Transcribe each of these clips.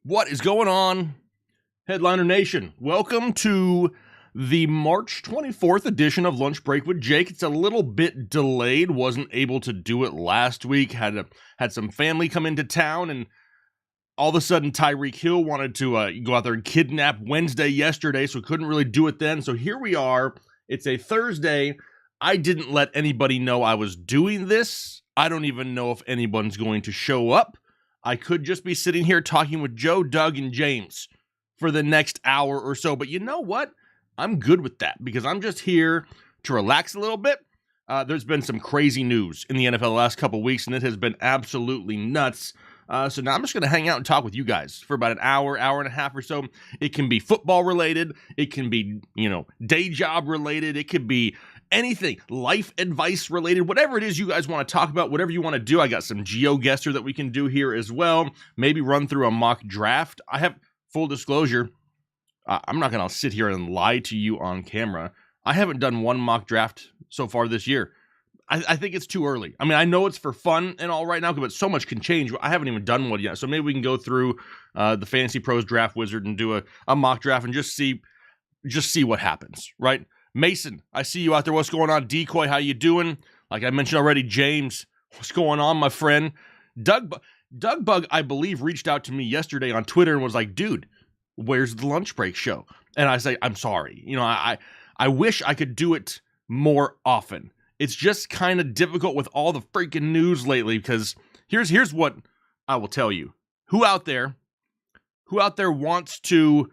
What is going on, Headliner Nation? Welcome to the March 24th edition of Lunch Break with Jake. It's a little bit delayed. Wasn't able to do it last week. Had some family come into town, and all of a sudden Tyreek Hill wanted to go out there and kidnap Wednesday yesterday, so couldn't really do it then. So here we are. It's a Thursday. I didn't let anybody know I was doing this. I don't even know if anyone's going to show up. I could just be sitting here talking with Joe, Doug, and James for the next hour or so. But you know what? I'm good with that because I'm just here to relax a little bit. There's been some crazy news in the NFL the last couple of weeks, and it has been absolutely nuts. So now I'm just going to hang out and talk with you guys for about an hour, hour and a half or so. It can be football related. It can be, day job related. It could be anything, life advice related, whatever it is you guys want to talk about, whatever you want to do. I got some Geoguessr that we can do here as well. Maybe run through a mock draft. I have full disclosure. I'm not going to sit here and lie to you on camera. I haven't done one mock draft so far this year. I think it's too early. I mean, I know it's for fun and all right now, but so much can change. I haven't even done one yet. So maybe we can go through the Fantasy Pros Draft Wizard and do a mock draft and just see what happens, right? Mason, I see you out there. What's going on? Decoy, how you doing? Like I mentioned already, James, what's going on, my friend? Doug Bug, I believe, reached out to me yesterday on Twitter and was like, dude, where's the lunch break show? And I say, I'm sorry. I wish I could do it more often. It's just kind of difficult with all the freaking news lately because here's what I will tell you. Who out there wants to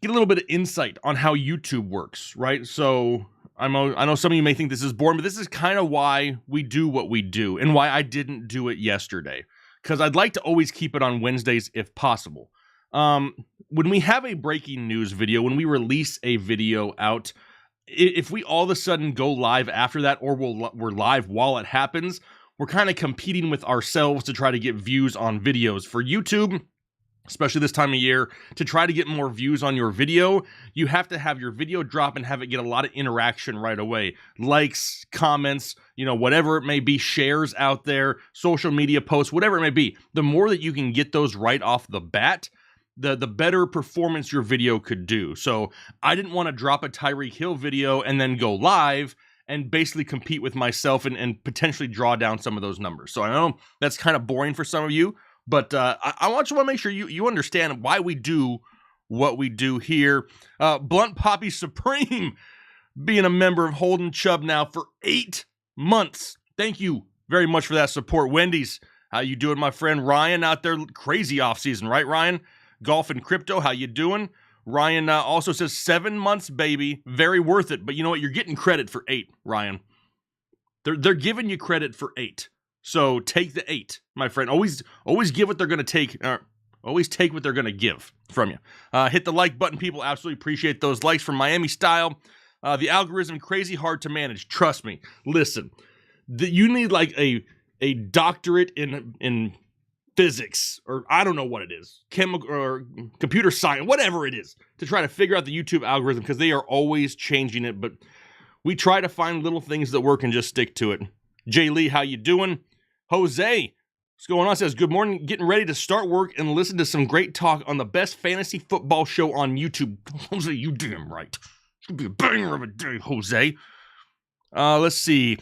get a little bit of insight on how YouTube works, right? So I know some of you may think this is boring, but this is kind of why we do what we do and why I didn't do it yesterday. Because I'd like to always keep it on Wednesdays if possible. When we have a breaking news video, when we release a video out, if we all of a sudden go live after that, or we're live while it happens, we're kind of competing with ourselves to try to get views on videos. For YouTube, especially this time of year, to try to get more views on your video, you have to have your video drop and have it get a lot of interaction right away. Likes, comments, whatever it may be, shares out there, social media posts, whatever it may be. The more that you can get those right off the bat, the better performance your video could do. So I didn't want to drop a Tyreek Hill video and then go live and basically compete with myself and potentially draw down some of those numbers. So I know that's kind of boring for some of you, but I want to make sure you understand why we do what we do here. Blunt Poppy Supreme being a member of Holden Chubb now for 8 months. Thank you very much for that support. Wendy's, how you doing, my friend? Ryan out there, crazy offseason, right, Ryan? Golf and Crypto, how you doing? Ryan also says 7 months, baby. Very worth it. But you know what? You're getting credit for 8, Ryan. They're giving you credit for 8. So take the 8, my friend. Always give what they're going to take. Always take what they're going to give from you. Hit the like button, people. Absolutely appreciate those likes from Miami style. The algorithm, crazy hard to manage. Trust me. Listen, you need like a doctorate in physics, or I don't know what it is, chemical or computer science, whatever it is, to try to figure out the YouTube algorithm, because they are always changing it. But we try to find little things that work and just stick to it. Jay Lee, how you doing? Jose, what's going on? Says, good morning, getting ready to start work and listen to some great talk on the best fantasy football show on YouTube. Jose, you damn right. It's gonna be a banger of a day, Jose. Let's see.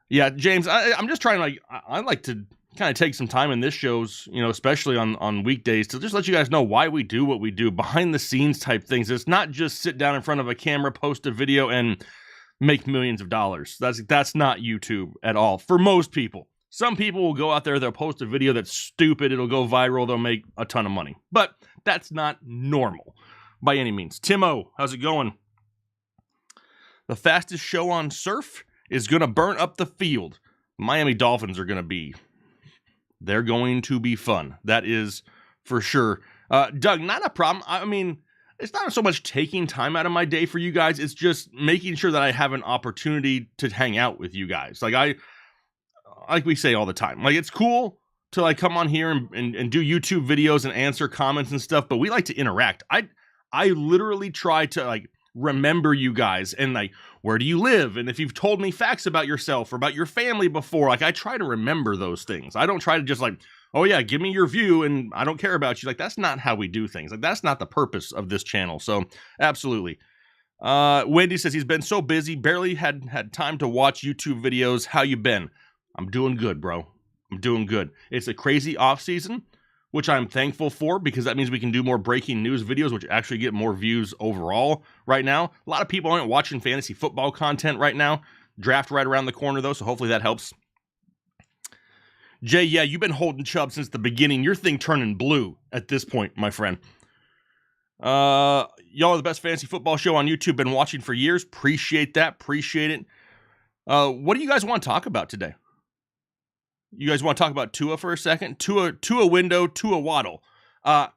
Yeah, James, I'm just trying to I like to kind of take some time in this shows, especially on weekdays, to just let you guys know why we do what we do, behind the scenes type things. It's not just sit down in front of a camera, post a video, and make millions of dollars. That's not YouTube at all for most people. Some people will go out there, they'll post a video that's stupid, it'll go viral, they'll make a ton of money. But that's not normal by any means. Timo, how's it going? The fastest show on surf is going to burn up the field. Miami Dolphins are going to be... They're going to be fun. That is for sure. Doug, not a problem. I mean, it's not so much taking time out of my day for you guys. It's just making sure that I have an opportunity to hang out with you guys. Like we say all the time, it's cool to come on here and do YouTube videos and answer comments and stuff, but we like to interact. I literally try to remember you guys and where do you live? And if you've told me facts about yourself or about your family before, I try to remember those things. I don't try to just oh yeah, give me your view and I don't care about you. Like, that's not how we do things. Like, that's not the purpose of this channel. So absolutely. Wendy says he's been so busy, barely had time to watch YouTube videos. How you been? I'm doing good, bro. I'm doing good. It's a crazy off season, which I'm thankful for, because that means we can do more breaking news videos, which actually get more views overall right now. A lot of people aren't watching fantasy football content right now. Draft right around the corner, though, so hopefully that helps. Jay, yeah, you've been holding Chubb since the beginning. Your thing turning blue at this point, my friend. Y'all are the best fantasy football show on YouTube. Been watching for years. Appreciate that. Appreciate it. What do you guys want to talk about today? You guys want to talk about Tua for a second? Tua window, Tua Waddle. I'll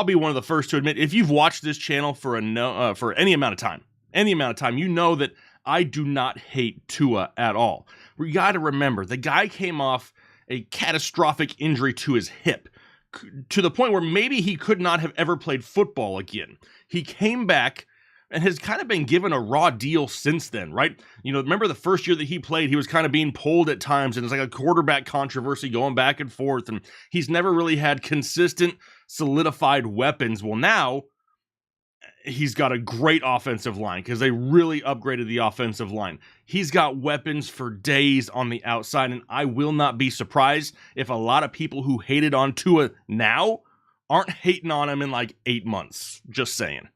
be one of the first to admit, if you've watched this channel for any amount of time, you know that I do not hate Tua at all. We got to remember, the guy came off a catastrophic injury to his hip, to the point where maybe he could not have ever played football again. He came back and has kind of been given a raw deal since then, right? You know, remember the first year that he played, he was kind of being pulled at times, and it's like a quarterback controversy going back and forth, and he's never really had consistent, solidified weapons. Well, now he's got a great offensive line because they really upgraded the offensive line. He's got weapons for days on the outside, and I will not be surprised if a lot of people who hated on Tua now aren't hating on him in like 8 months. Just saying.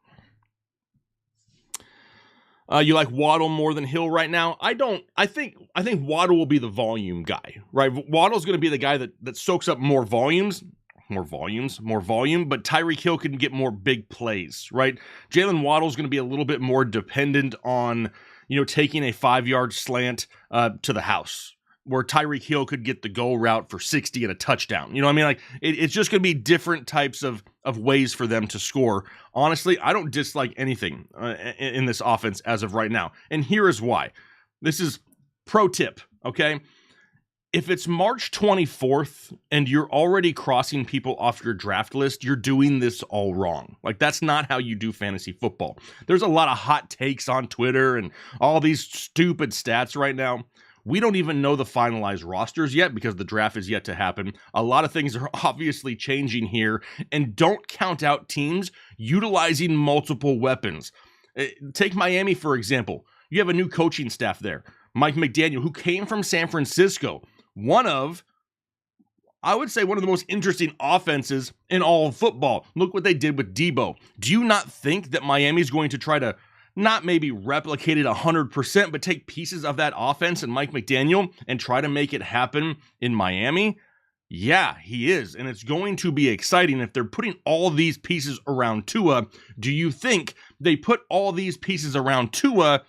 You like Waddle more than Hill right now? I don't. I think Waddle will be the volume guy, right? Waddle's going to be the guy that soaks up more volume, but Tyreek Hill can get more big plays, right? Jalen Waddle's going to be a little bit more dependent on, taking a 5-yard slant to the house, where Tyreek Hill could get the go route for 60 and a touchdown. You know what I mean? Like, it's just going to be different types of ways for them to score. Honestly, I don't dislike anything in this offense as of right now. And here is why. This is pro tip, okay? If it's March 24th and you're already crossing people off your draft list, you're doing this all wrong. Like, that's not how you do fantasy football. There's a lot of hot takes on Twitter and all these stupid stats right now. We don't even know the finalized rosters yet because the draft is yet to happen. A lot of things are obviously changing here, and don't count out teams utilizing multiple weapons. Take Miami, for example. You have a new coaching staff there. Mike McDaniel, who came from San Francisco. I would say one of the most interesting offenses in all of football. Look what they did with Debo. Do you not think that Miami's going to try to not maybe replicate it 100%, but take pieces of that offense and Mike McDaniel and try to make it happen in Miami? Yeah, he is. And it's going to be exciting if they're putting all these pieces around Tua. Do you think they put all these pieces around Tua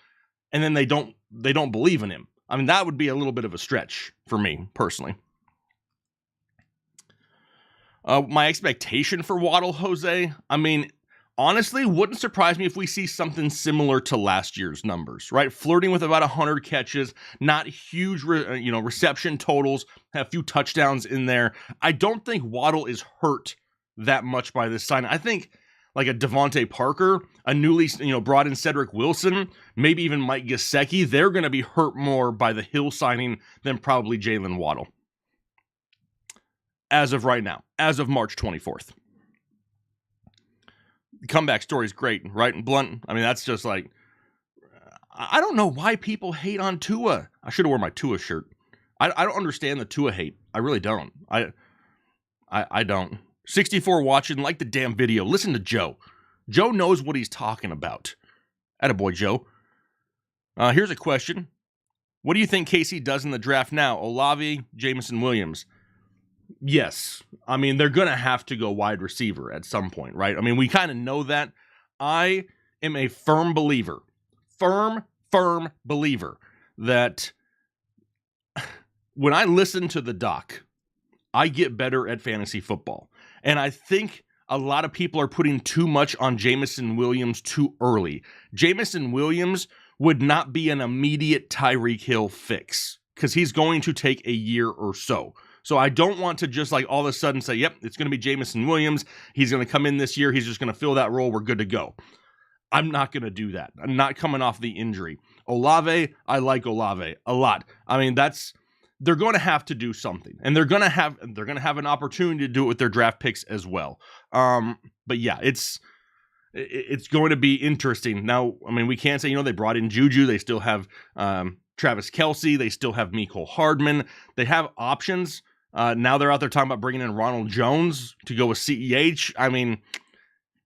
and then they don't believe in him? I mean, that would be a little bit of a stretch for me personally. My expectation for Waddle, Jose, I mean, honestly, wouldn't surprise me if we see something similar to last year's numbers, right? Flirting with about 100 catches, not huge, reception totals, have a few touchdowns in there. I don't think Waddle is hurt that much by this sign. I think like a Devontae Parker, a newly, brought in Cedric Wilson, maybe even Mike Gesicki, they're going to be hurt more by the Hill signing than probably Jalen Waddle. As of right now, as of March 24th. The comeback story is great, right? And Blunt, I mean, that's just like, I don't know why people hate on Tua. I should have worn my Tua shirt. I don't understand the Tua hate. I really don't. I don't. 64 watching, like the damn video. Listen to Joe. Joe knows what he's talking about. Attaboy, Joe. Here's a question. What do you think KC does in the draft now? Olave, Jameson Williams. Yes. I mean, they're going to have to go wide receiver at some point, right? I mean, we kind of know that. I am a firm believer that when I listen to the doc, I get better at fantasy football. And I think a lot of people are putting too much on Jameson Williams too early. Jameson Williams would not be an immediate Tyreek Hill fix because he's going to take a year or so. So I don't want to just like all of a sudden say, yep, it's going to be Jameson Williams. He's going to come in this year. He's just going to fill that role. We're good to go. I'm not going to do that. I'm not coming off the injury. Olave, I like Olave a lot. I mean, that's they're going to have to do something, and they're going to have an opportunity to do it with their draft picks as well. But yeah, it's going to be interesting. Now, I mean, we can't say, they brought in Juju. They still have Travis Kelce. They still have Mecole Hardman. They have options. Now they're out there talking about bringing in Ronald Jones to go with CEH. I mean,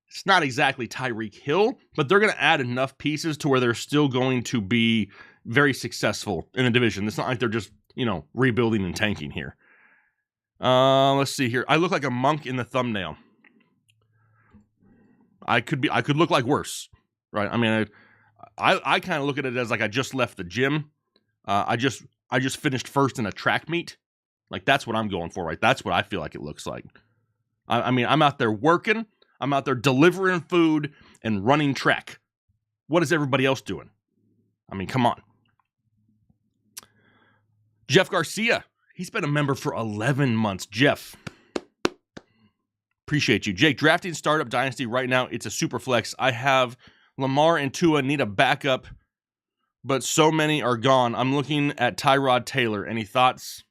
it's not exactly Tyreek Hill, but they're going to add enough pieces to where they're still going to be very successful in the division. It's not like they're just, rebuilding and tanking here. Let's see here. I look like a monk in the thumbnail. I could look like worse, right? I mean, I kind of look at it as like I just left the gym. I just finished first in a track meet. Like, that's what I'm going for, right? That's what I feel like it looks like. I mean, I'm out there working. I'm out there delivering food and running track. What is everybody else doing? I mean, come on. Jeff Garcia. He's been a member for 11 months. Jeff, appreciate you. Jake, drafting startup dynasty right now, it's a super flex. I have Lamar and Tua, need a backup, but so many are gone. I'm looking at Tyrod Taylor. Any thoughts?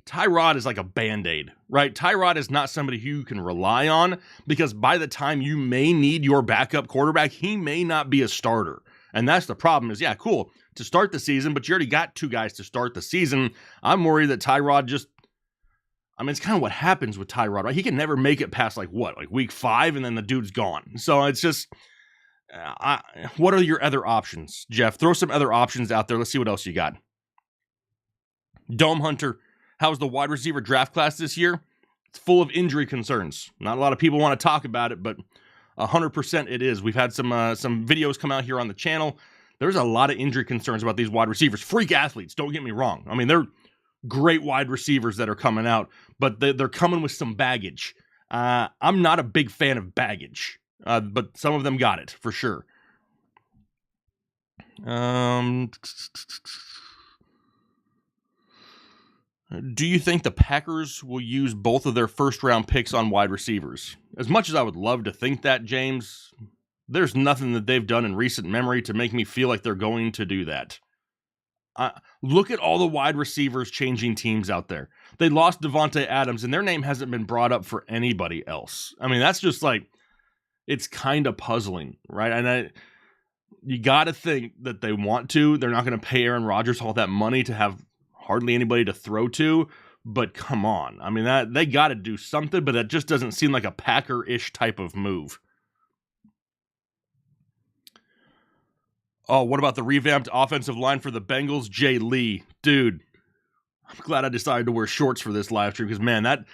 Tyrod is like a Band-Aid, right? Tyrod is not somebody who you can rely on, because by the time you may need your backup quarterback, he may not be a starter. And that's the problem is, yeah, cool to start the season, but you already got two guys to start the season. I'm worried that Tyrod it's kind of what happens with Tyrod, right? He can never make it past like week 5, and then the dude's gone. So it's just, what are your other options, Jeff? Throw some other options out there. Let's see what else you got. Dome Hunter, how's the wide receiver draft class this year? It's full of injury concerns. Not a lot of people want to talk about it, but 100% it is. We've had some videos come out here on the channel. There's a lot of injury concerns about these wide receivers. Freak athletes, don't get me wrong. I mean, they're great wide receivers that are coming out, but they're coming with some baggage. I'm not a big fan of baggage, but some of them got it, for sure. Do you think the Packers will use both of their first-round picks on wide receivers? As much as I would love to think that, James, there's nothing that they've done in recent memory to make me feel like they're going to do that. Look at all the wide receivers changing teams out there. They lost Devontae Adams, and their name hasn't been brought up for anybody else. I mean, that's just like, it's kind of puzzling, right? And you got to think that they want to. They're not going to pay Aaron Rodgers all that money to have hardly anybody to throw to, but come on. I mean, they got to do something, but that just doesn't seem like a Packer-ish type of move. Oh, what about the revamped offensive line for the Bengals? Jay Lee. Dude, I'm glad I decided to wear shorts for this live stream, because, man,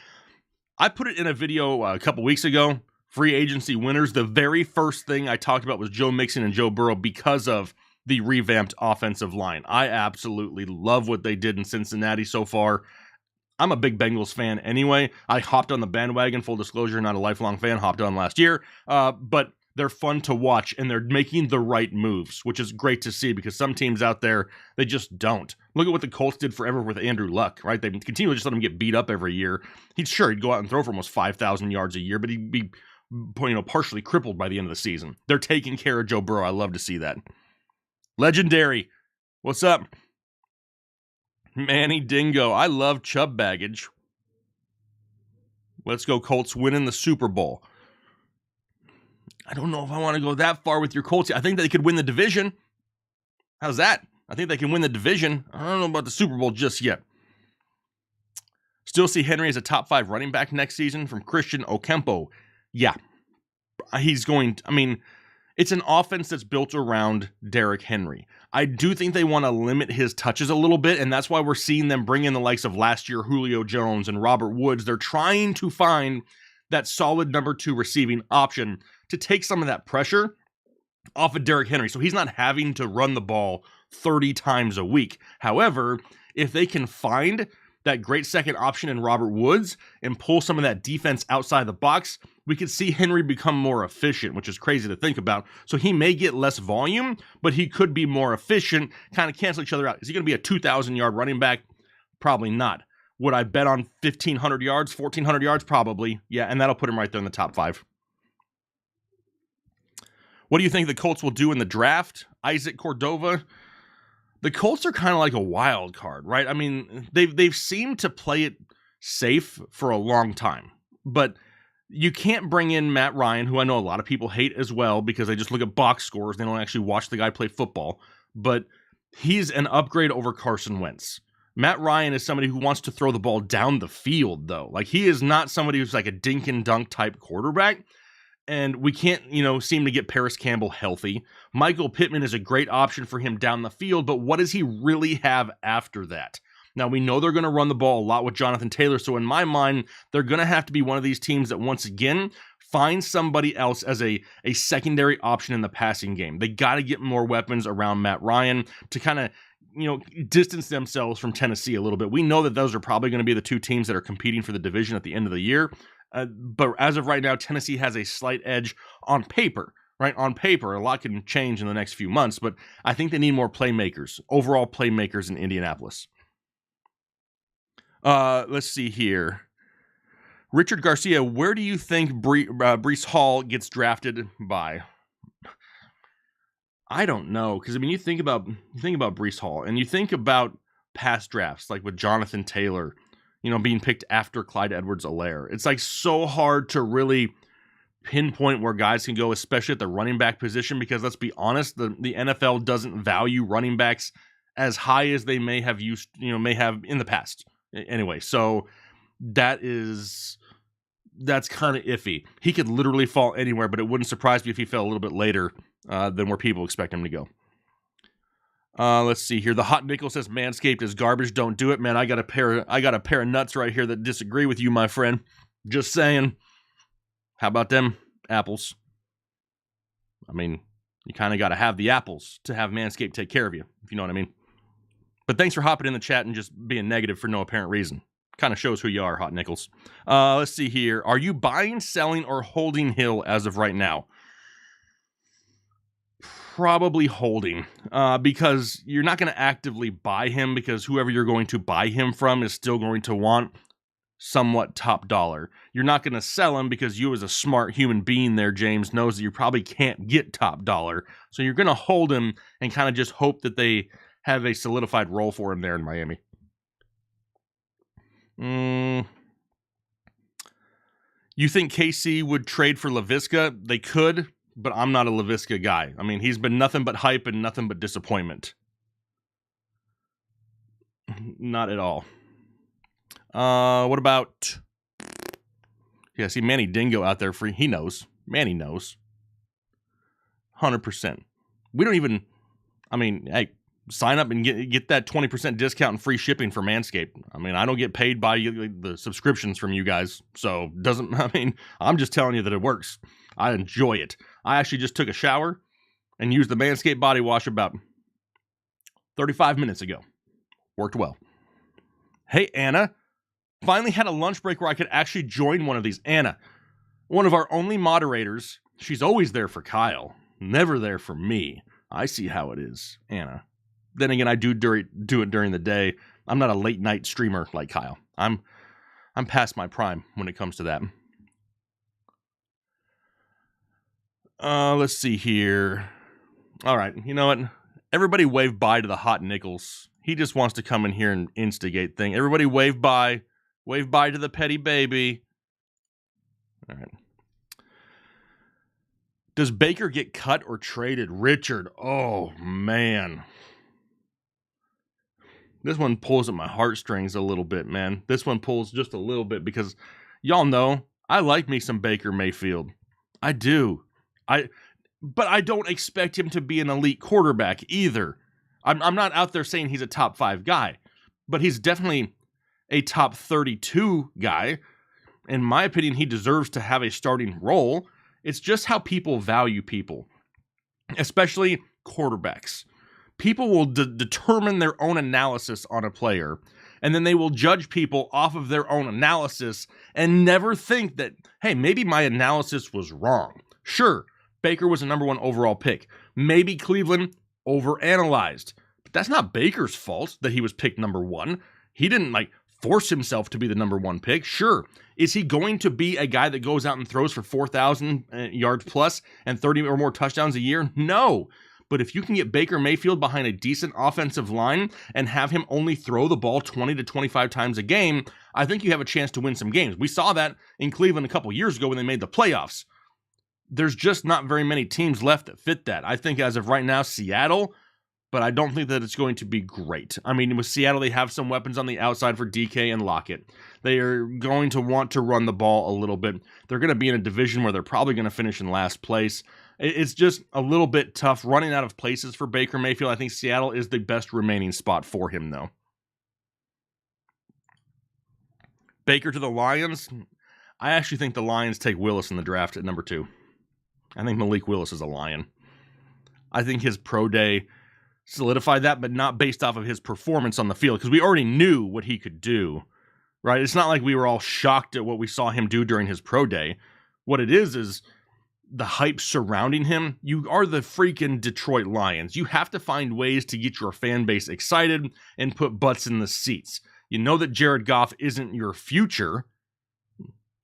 I put it in a video a couple weeks ago. Free agency winners. The very first thing I talked about was Joe Mixon and Joe Burrow because of the revamped offensive line. I absolutely love what they did in Cincinnati so far. I'm a big Bengals fan anyway. I hopped on the bandwagon, full disclosure, not a lifelong fan, hopped on last year. But they're fun to watch, and they're making the right moves, which is great to see, because some teams out there, they just don't. Look at what the Colts did forever with Andrew Luck, right? They continue to just let him get beat up every year. He'd go out and throw for almost 5,000 yards a year, but he'd be partially crippled by the end of the season. They're taking care of Joe Burrow. I love to see that. Legendary. What's up? Manny Dingo. I love Chubb baggage. Let's go Colts winning the Super Bowl. I don't know if I want to go that far with your Colts. I think they could win the division. How's that? I think they can win the division. I don't know about the Super Bowl just yet. Still see Henry as a top 5 running back next season from Christian Ocampo. Yeah. It's an offense that's built around Derrick Henry. I do think they want to limit his touches a little bit, and that's why we're seeing them bring in the likes of last year Julio Jones and Robert Woods. They're trying to find that solid number 2 receiving option to take some of that pressure off of Derrick Henry, so he's not having to run the ball 30 times a week. However, if they can find that great second option in Robert Woods and pull some of that defense outside the box, we could see Henry become more efficient, which is crazy to think about. So he may get less volume, but he could be more efficient, kind of cancel each other out. Is he going to be a 2,000-yard running back? Probably not. Would I bet on 1,500 yards, 1,400 yards? Probably. Yeah, and that'll put him right there in the top 5. What do you think the Colts will do in the draft? Isaac Cordova. the Colts are kind of like a wild card, right? I mean, they've seemed to play it safe for a long time, but you can't bring in Matt Ryan, who I know a lot of people hate as well because they just look at box scores. They don't actually watch the guy play football, but he's an upgrade over Carson Wentz. Matt Ryan is somebody who wants to throw the ball down the field, though. Like, he is not somebody who's like a dink and dunk type quarterback. And we can't, seem to get Paris Campbell healthy. Michael Pittman is a great option for him down the field, but what does he really have after that? Now, we know they're going to run the ball a lot with Jonathan Taylor, so in my mind, they're going to have to be one of these teams that, once again, find somebody else as a secondary option in the passing game. They got to get more weapons around Matt Ryan to kind of, distance themselves from Tennessee a little bit. We know that those are probably going to be the two teams that are competing for the division at the end of the year. But as of right now, Tennessee has a slight edge on paper, right? On paper, a lot can change in the next few months, but I think they need more playmakers, overall playmakers in Indianapolis. Let's see here. Richard Garcia, where do you think Breece Hall gets drafted by? I don't know, because I mean, you think about Breece Hall, and you think about past drafts, like with Jonathan Taylor, being picked after Clyde Edwards-Helaire. It's like so hard to really pinpoint where guys can go, especially at the running back position, because let's be honest, the NFL doesn't value running backs as high as they may have in the past. Anyway, so that's kind of iffy. He could literally fall anywhere, but it wouldn't surprise me if he fell a little bit later than where people expect him to go. Let's see here. The Hot Nickel says Manscaped is garbage. Don't do it, man. I got a pair of nuts right here that disagree with you, my friend. Just saying. How about them apples? I mean, you kind of got to have the apples to have Manscaped take care of you, if you know what I mean. But thanks for hopping in the chat and just being negative for no apparent reason. Kind of shows who you are, Hot Nickels. Let's see here. Are you buying, selling, or holding Hill as of right now? Probably holding, because you're not going to actively buy him, because whoever you're going to buy him from is still going to want somewhat top dollar. You're not going to sell him because you, as a smart human being there, James, knows that you probably can't get top dollar. So you're going to hold him and kind of just hope that they have a solidified role for him there in Miami. You think KC would trade for Laviska? They could, but I'm not a Laviska guy. I mean, he's been nothing but hype and nothing but disappointment. Not at all. What about... Yeah, see Manny Dingo out there free. He knows. Manny knows. 100%. We don't even... I mean, hey, sign up and get that 20% discount and free shipping for Manscaped. I mean, I don't get paid by the subscriptions from you guys, so doesn't... I mean, I'm just telling you that it works. I enjoy it. I actually just took a shower and used the Manscaped body wash about 35 minutes ago. Worked well. Hey, Anna. Finally had a lunch break where I could actually join one of these. Anna, one of our only moderators. She's always there for Kyle. Never there for me. I see how it is, Anna. Then again, I do it during the day. I'm not a late night streamer like Kyle. I'm past my prime when it comes to that. Let's see here. All right, you know what? Everybody wave bye to the Hot Nickels. He just wants to come in here and instigate things. Everybody wave bye. Wave bye to the petty baby. All right. Does Baker get cut or traded? Richard, oh, man. This one pulls at my heartstrings a little bit, man. This one pulls just a little bit because y'all know I like me some Baker Mayfield. I do. But I don't expect him to be an elite quarterback either. I'm not out there saying he's a top 5 guy, but he's definitely a top 32 guy. In my opinion, he deserves to have a starting role. It's just how people value people, especially quarterbacks. People will determine their own analysis on a player, and then they will judge people off of their own analysis and never think that, hey, maybe my analysis was wrong. Sure, Baker was a number 1 overall pick. Maybe Cleveland overanalyzed, but that's not Baker's fault that he was picked number 1. He didn't force himself to be the number 1 pick. Sure. Is he going to be a guy that goes out and throws for 4,000 yards plus and 30 or more touchdowns a year? No. But if you can get Baker Mayfield behind a decent offensive line and have him only throw the ball 20 to 25 times a game, I think you have a chance to win some games. We saw that in Cleveland a couple years ago when they made the playoffs. There's just not very many teams left that fit that. I think as of right now, Seattle, but I don't think that it's going to be great. I mean, with Seattle, they have some weapons on the outside for DK and Lockett. They are going to want to run the ball a little bit. They're going to be in a division where they're probably going to finish in last place. It's just a little bit tough running out of places for Baker Mayfield. I think Seattle is the best remaining spot for him, though. Baker to the Lions. I actually think the Lions take Willis in the draft at number 2. I think Malik Willis is a Lion. I think his pro day solidified that, but not based off of his performance on the field, because we already knew what he could do, right? It's not like we were all shocked at what we saw him do during his pro day. What it is the hype surrounding him. You are the freaking Detroit Lions. You have to find ways to get your fan base excited and put butts in the seats. You know that Jared Goff isn't your future.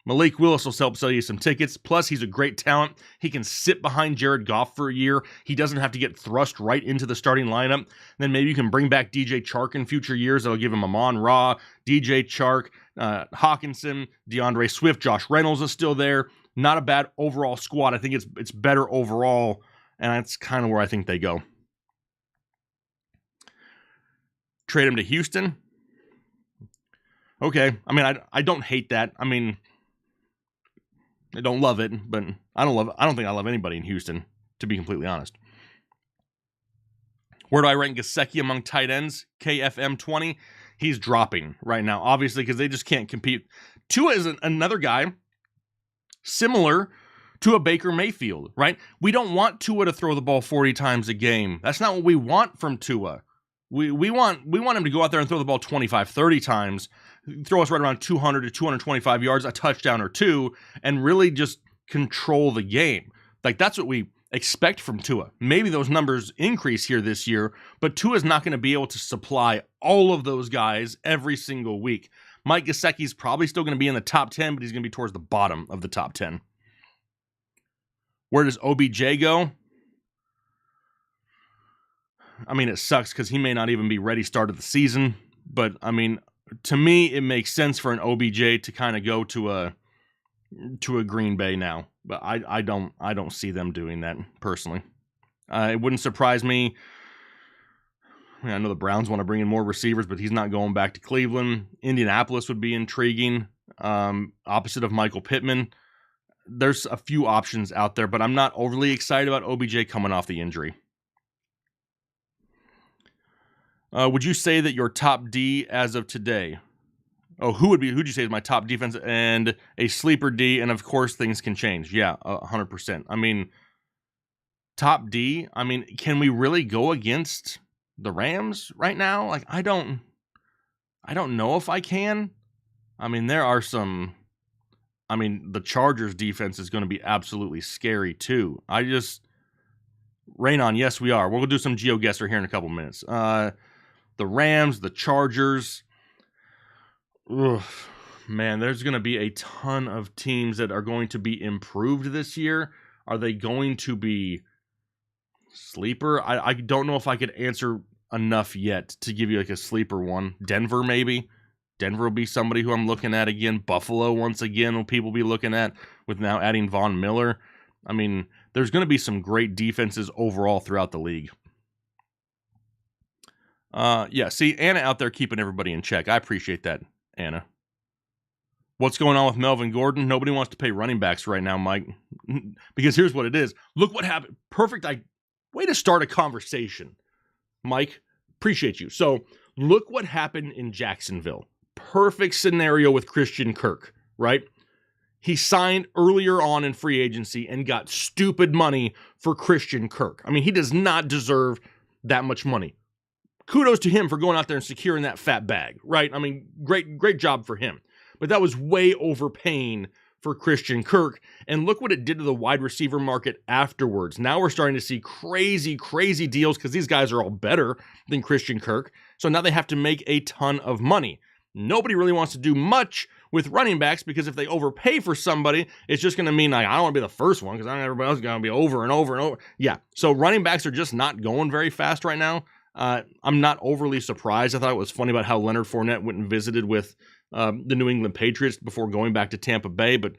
Malik Willis will help sell you some tickets. Plus, he's a great talent. He can sit behind Jared Goff for a year. He doesn't have to get thrust right into the starting lineup. Then maybe you can bring back DJ Chark in future years. That'll give him Amon-Ra, DJ Chark, Hawkinson, DeAndre Swift, Josh Reynolds is still there. Not a bad overall squad. I think it's better overall, and that's kind of where I think they go. Trade him to Houston. Okay. I mean, I don't hate that. I mean, I don't love it, but I don't think I love anybody in Houston, to be completely honest. Where do I rank Geoguessr among tight ends? KFM 20. He's dropping right now, obviously, because they just can't compete. Tua is another guy similar to a Baker Mayfield, right? We don't want Tua to throw the ball 40 times a game. That's not what we want from Tua. We want him to go out there and throw the ball 25, 30 times, throw us right around 200 to 225 yards, a touchdown or two, and really just control the game. Like, that's what we expect from Tua. Maybe those numbers increase here this year, but Tua's not going to be able to supply all of those guys every single week. Mike Gesicki's probably still going to be in the top 10, but he's going to be towards the bottom of the top 10. Where does OBJ go? I mean, it sucks because he may not even be ready start of the season. But, I mean, to me, it makes sense for an OBJ to kind of go to a Green Bay now. But I don't see them doing that, personally. It wouldn't surprise me. I know the Browns want to bring in more receivers, but he's not going back to Cleveland. Indianapolis would be intriguing. Opposite of Michael Pittman. There's a few options out there, but I'm not overly excited about OBJ coming off the injury. Would you say that your top D as of today? Oh, who'd you say is my top defense and a sleeper D? And of course, things can change. Yeah, 100%. I mean, top D. I mean, can we really go against the Rams right now? Like, I don't know if I can. I mean, there are some. I mean, the Chargers defense is going to be absolutely scary too. Rain on. Yes, we are. We'll do some Geoguessr here in a couple minutes. The Rams, the Chargers. Ugh, man, there's going to be a ton of teams that are going to be improved this year. Are they going to be sleeper? I don't know if I could answer enough yet to give you like a sleeper one. Denver, maybe. Denver will be somebody who I'm looking at again. Buffalo, once again, will people be looking at with now adding Von Miller. I mean, there's going to be some great defenses overall throughout the league. Yeah, see, Anna out there keeping everybody in check. I appreciate that, Anna. What's going on with Melvin Gordon? Nobody wants to pay running backs right now, Mike. Because here's what it is. Look what happened. Perfect way to start a conversation, Mike. Appreciate you. So, look what happened in Jacksonville. Perfect scenario with Christian Kirk, right? He signed earlier on in free agency and got stupid money for Christian Kirk. I mean, he does not deserve that much money. Kudos to him for going out there and securing that fat bag, right? I mean, great job for him. But that was way overpaying for Christian Kirk. And look what it did to the wide receiver market afterwards. Now we're starting to see crazy deals because these guys are all better than Christian Kirk. So now they have to make a ton of money. Nobody really wants to do much with running backs, because if they overpay for somebody, it's just going to mean like, I don't want to be the first one because I know everybody else is going to be over and over and over. Yeah, so running backs are just not going very fast right now. I'm not overly surprised. I thought it was funny about how Leonard Fournette went and visited with the New England Patriots before going back to Tampa Bay, but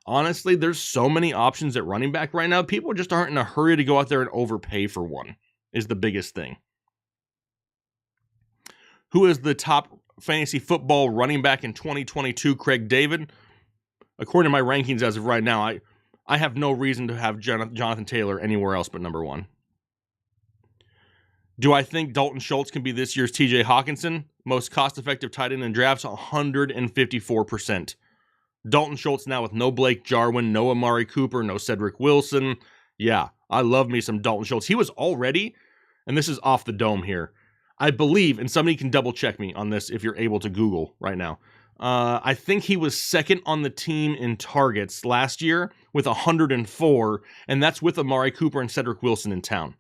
honestly, there's so many options at running back right now. People just aren't in a hurry to go out there and overpay for one, is the biggest thing. Who is the top fantasy football running back in 2022? Craig David. According to my rankings as of right now, I have no reason to have Jonathan Taylor anywhere else but number one. Do I think Dalton Schultz can be this year's TJ Hawkinson? Most cost-effective tight end in drafts, 154%. Dalton Schultz now with no Blake Jarwin, no Amari Cooper, no Cedric Wilson. Yeah, I love me some Dalton Schultz. He was already, and this is off the dome here, I believe, and somebody can double check me on this if you're able to Google right now. I think he was second on the team in targets last year with 104, and that's with Amari Cooper and Cedric Wilson in town.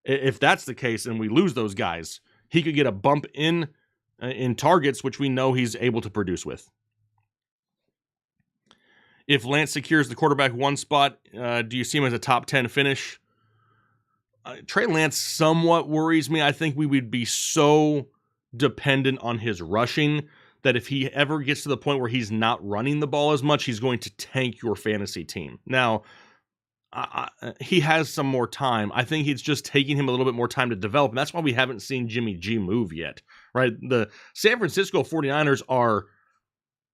If that's the case and we lose those guys, he could get a bump in targets, which we know he's able to produce with. If Lance secures the quarterback one spot, do you see him as a top 10 finish? Trey Lance somewhat worries me. I think we would be so dependent on his rushing that if he ever gets to the point where he's not running the ball as much, he's going to tank your fantasy team. Now, he has some more time. I think it's just taking him a little bit more time to develop, and that's why we haven't seen Jimmy G move yet, right? The San Francisco 49ers are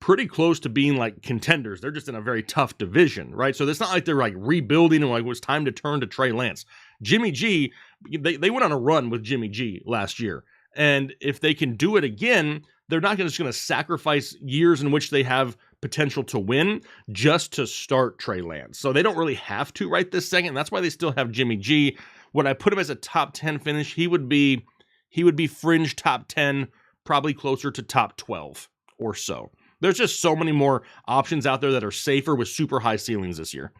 pretty close to being like contenders. They're just in a very tough division, right? So it's not like they're like rebuilding and like it was time to turn to Trey Lance. Jimmy G, they went on a run with Jimmy G last year. And if they can do it again, they're not just going to sacrifice years in which they have potential to win just to start Trey Lance. So they don't really have to right this second. That's why they still have Jimmy G. When I put him as a top 10 finish, he would be fringe top 10, probably closer to top 12 or so. There's just so many more options out there that are safer with super high ceilings this year.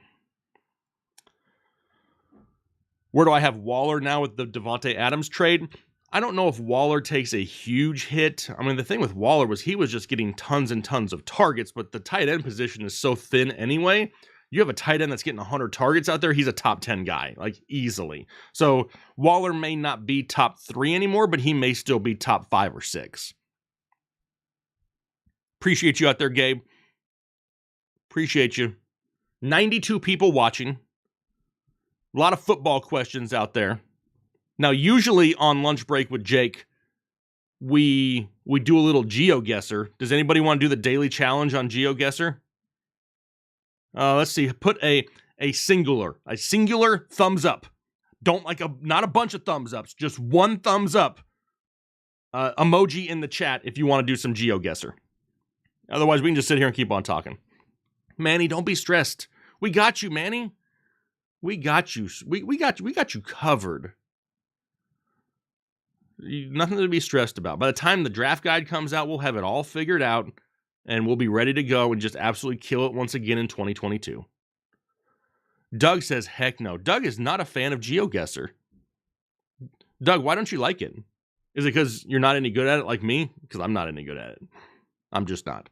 Where do I have Waller now with the Devontae Adams trade? I don't know if Waller takes a huge hit. I mean, the thing with Waller was he was just getting tons and tons of targets, but the tight end position is so thin anyway. You have a tight end that's getting 100 targets out there, he's a top 10 guy, like easily. So Waller may not be top 3 anymore, but he may still be top 5 or 6. Appreciate you out there, Gabe. Appreciate you. 92 people watching. A lot of football questions out there. Now, usually on Lunch Break with Jake, we do a little Geoguessr. Does anybody want to do the daily challenge on Geoguessr? Let's see. Put a singular thumbs up. Not a bunch of thumbs ups, just one thumbs up emoji in the chat if you want to do some Geoguessr. Otherwise, we can just sit here and keep on talking. Manny, don't be stressed. We got you, Manny. We got you. We got you covered. Nothing to be stressed about. By the time the draft guide comes out, we'll have it all figured out, and we'll be ready to go and just absolutely kill it once again in 2022. Doug says, heck no. Doug is not a fan of Geoguessr. Doug, why don't you like it? Is it because you're not any good at it like me? Because I'm not any good at it. I'm just not.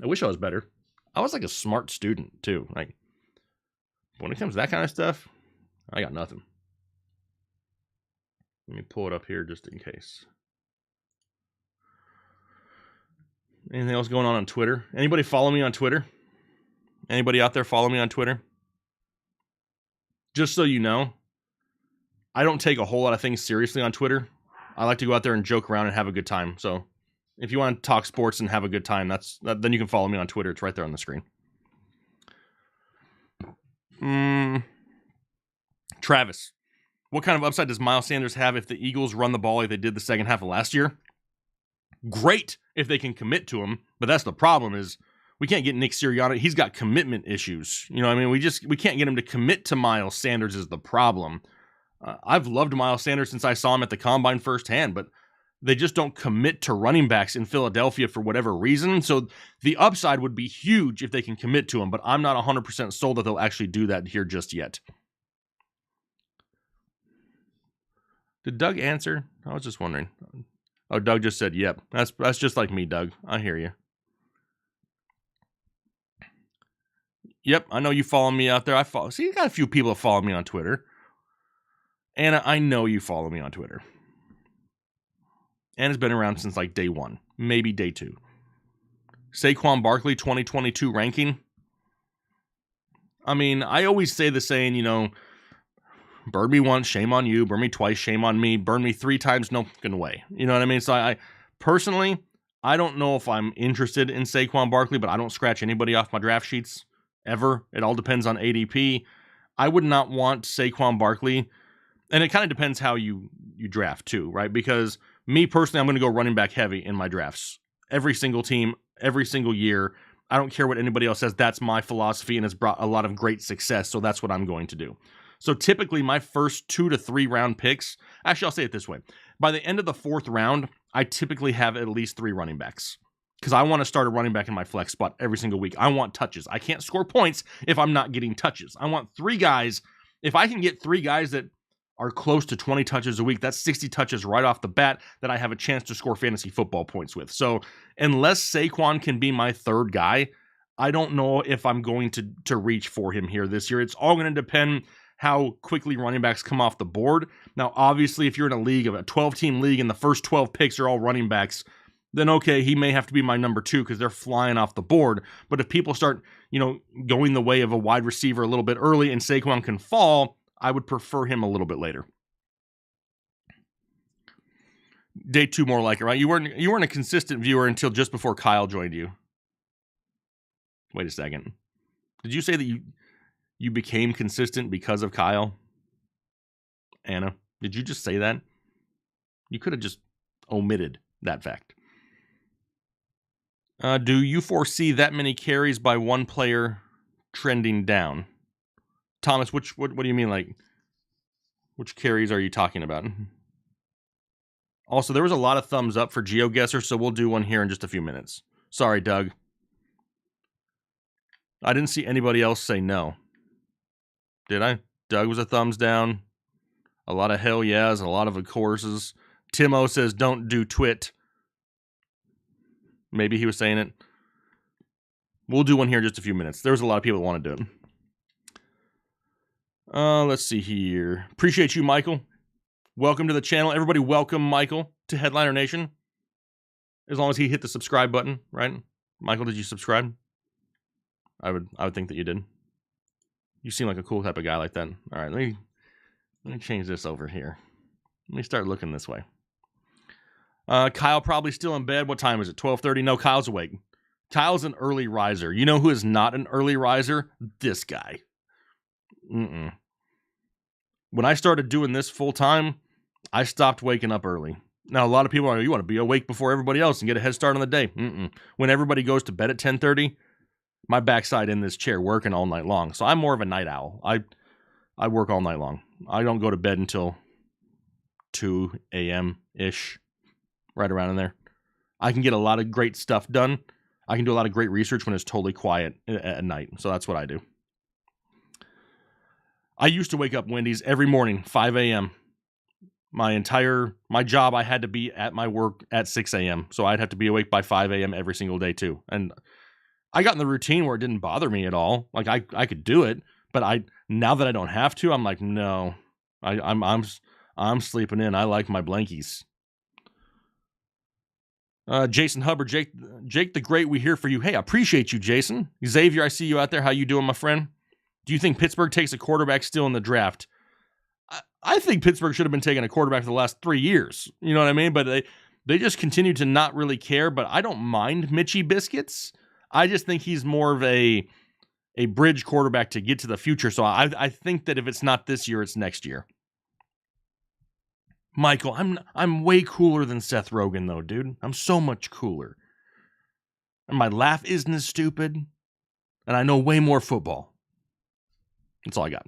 I wish I was better. I was like a smart student too. Like when it comes to that kind of stuff, I got nothing. Let me pull it up here just in case. Anything else going on Twitter? Anybody follow me on Twitter? Anybody out there follow me on Twitter? Just so you know, I don't take a whole lot of things seriously on Twitter. I like to go out there and joke around and have a good time. So if you want to talk sports and have a good time, then you can follow me on Twitter. It's right there on the screen. Travis, what kind of upside does Miles Sanders have if the Eagles run the ball like they did the second half of last year? Great if they can commit to him, but that's the problem is we can't get Nick Sirianni. He's got commitment issues. You know what I mean? We can't get him to commit to Miles Sanders is the problem. I've loved Miles Sanders since I saw him at the Combine firsthand, but they just don't commit to running backs in Philadelphia for whatever reason. So the upside would be huge if they can commit to him, but I'm not 100% sold that they'll actually do that here just yet. Did Doug answer? I was just wondering. Oh, Doug just said, yep. That's just like me, Doug. I hear you. Yep, I know you follow me out there. See, you got a few people that follow me on Twitter. Anna, I know you follow me on Twitter. Anna's been around since like day 1, maybe day 2. Saquon Barkley 2022 ranking. I mean, I always say the saying, burn me once, shame on you. Burn me twice, shame on me. Burn me 3 times, no fucking way. You know what I mean? So I personally, I don't know if I'm interested in Saquon Barkley, but I don't scratch anybody off my draft sheets ever. It all depends on ADP. I would not want Saquon Barkley, and it kind of depends how you draft too, right? Because me personally, I'm going to go running back heavy in my drafts. Every single team, every single year. I don't care what anybody else says. That's my philosophy, and it's brought a lot of great success, so that's what I'm going to do. So typically, my first 2 to 3 round picks, actually, I'll say it this way. By the end of the 4th round, I typically have at least 3 running backs, because I want to start a running back in my flex spot every single week. I want touches. I can't score points if I'm not getting touches. I want 3 guys. If I can get 3 guys that are close to 20 touches a week, that's 60 touches right off the bat that I have a chance to score fantasy football points with. So unless Saquon can be my 3rd guy, I don't know if I'm going to reach for him here this year. It's all going to depend how quickly running backs come off the board. Now, obviously, if you're in a league of a 12-team league and the first 12 picks are all running backs, then okay, he may have to be my number 2 because they're flying off the board. But if people start, going the way of a wide receiver a little bit early and Saquon can fall, I would prefer him a little bit later. Day 2 more like it, right? You weren't a consistent viewer until just before Kyle joined you. Wait a second. Did you say that you became consistent because of Kyle? Anna, did you just say that? You could have just omitted that fact. Do you foresee that many carries by one player trending down? Thomas, what do you mean, like, which carries are you talking about? Also, there was a lot of thumbs up for Geoguessr, so we'll do one here in just a few minutes. Sorry, Doug. I didn't see anybody else say no. Did I? Doug was a thumbs down. A lot of hell yeahs, a lot of courses. Timo says don't do twit. Maybe he was saying it. We'll do one here in just a few minutes. There's a lot of people that want to do it. Let's see here. Appreciate you, Michael. Welcome to the channel. Everybody welcome Michael to Headliner Nation. As long as he hit the subscribe button, right? Michael, did you subscribe? I would think that you did. You seem like a cool type of guy like that. All right, let me change this over here. Let me start looking this way. Kyle probably still in bed. What time is it? 12:30? No, Kyle's awake. Kyle's an early riser. You know who is not an early riser? This guy. When I started doing this full time, I stopped waking up early. Now, a lot of people are, you want to be awake before everybody else and get a head start on the day. When everybody goes to bed at 10:30, my backside in this chair working all night long. So I'm more of a night owl. I work all night long. I don't go to bed until 2 a.m.-ish, right around in there. I can get a lot of great stuff done. I can do a lot of great research when it's totally quiet at night. So that's what I do. I used to wake up, Wendy's, every morning, 5 a.m. My job, I had to be at my work at 6 a.m. So I'd have to be awake by 5 a.m. every single day too. And I got in the routine where it didn't bother me at all. Like I could do it, but now that I don't have to, I'm like, no, I'm sleeping in. I like my blankies. Jason Hubbard, Jake the Great, we here for you. Hey, I appreciate you, Jason. Xavier, I see you out there. How you doing, my friend? Do you think Pittsburgh takes a quarterback still in the draft? I think Pittsburgh should have been taking a quarterback for the last 3 years. You know what I mean? But they just continue to not really care. But I don't mind Mitchie Biscuits. I just think he's more of a bridge quarterback to get to the future. So I think that if it's not this year, it's next year. Michael, I'm way cooler than Seth Rogen, though, dude. I'm so much cooler. And my laugh isn't as stupid. And I know way more football. That's all I got.